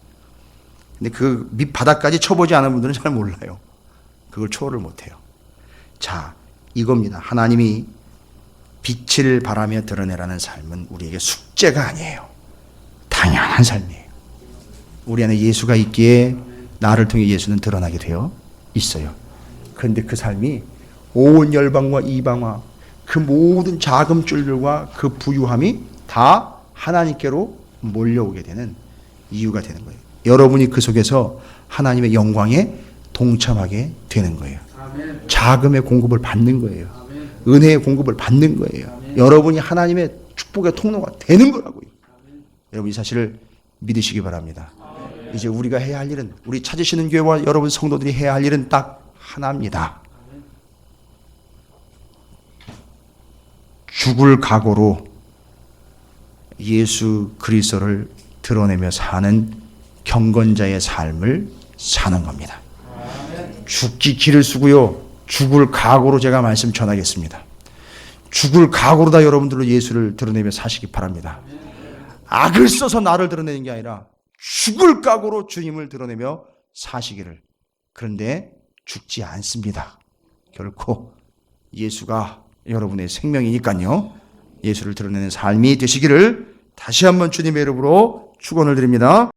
근데 그 밑바닥까지 쳐보지 않은 분들은 잘 몰라요. 그걸 초월을 못해요. 자, 이겁니다. 하나님이 빛을 바라며 드러내라는 삶은 우리에게 숙제가 아니에요. 당연한 삶이에요. 우리 안에 예수가 있기에 나를 통해 예수는 드러나게 되어 있어요. 그런데 그 삶이 온 열방과 이방화, 그 모든 자금줄들과 그 부유함이 다 하나님께로 몰려오게 되는 이유가 되는 거예요. 여러분이 그 속에서 하나님의 영광에 동참하게 되는 거예요. 자금의 공급을 받는 거예요. 은혜의 공급을 받는 거예요. 여러분이 하나님의 축복의 통로가 되는 거라고요. 여러분 이 사실을 믿으시기 바랍니다. 이제 우리가 해야 할 일은, 우리 찾으시는 교회와 여러분 성도들이 해야 할 일은 딱 하나입니다. 죽을 각오로 예수 그리스도를 드러내며 사는 경건자의 삶을 사는 겁니다. 죽기 길을 쓰고요. 죽을 각오로 제가 말씀 전하겠습니다. 죽을 각오로 다 여러분들로 예수를 드러내며 사시기 바랍니다. 악을 써서 나를 드러내는 게 아니라 죽을 각오로 주님을 드러내며 사시기를. 그런데 죽지 않습니다. 결코 예수가 여러분의 생명이니까요. 예수를 드러내는 삶이 되시기를 다시 한번 주님의 이름으로 축원을 드립니다.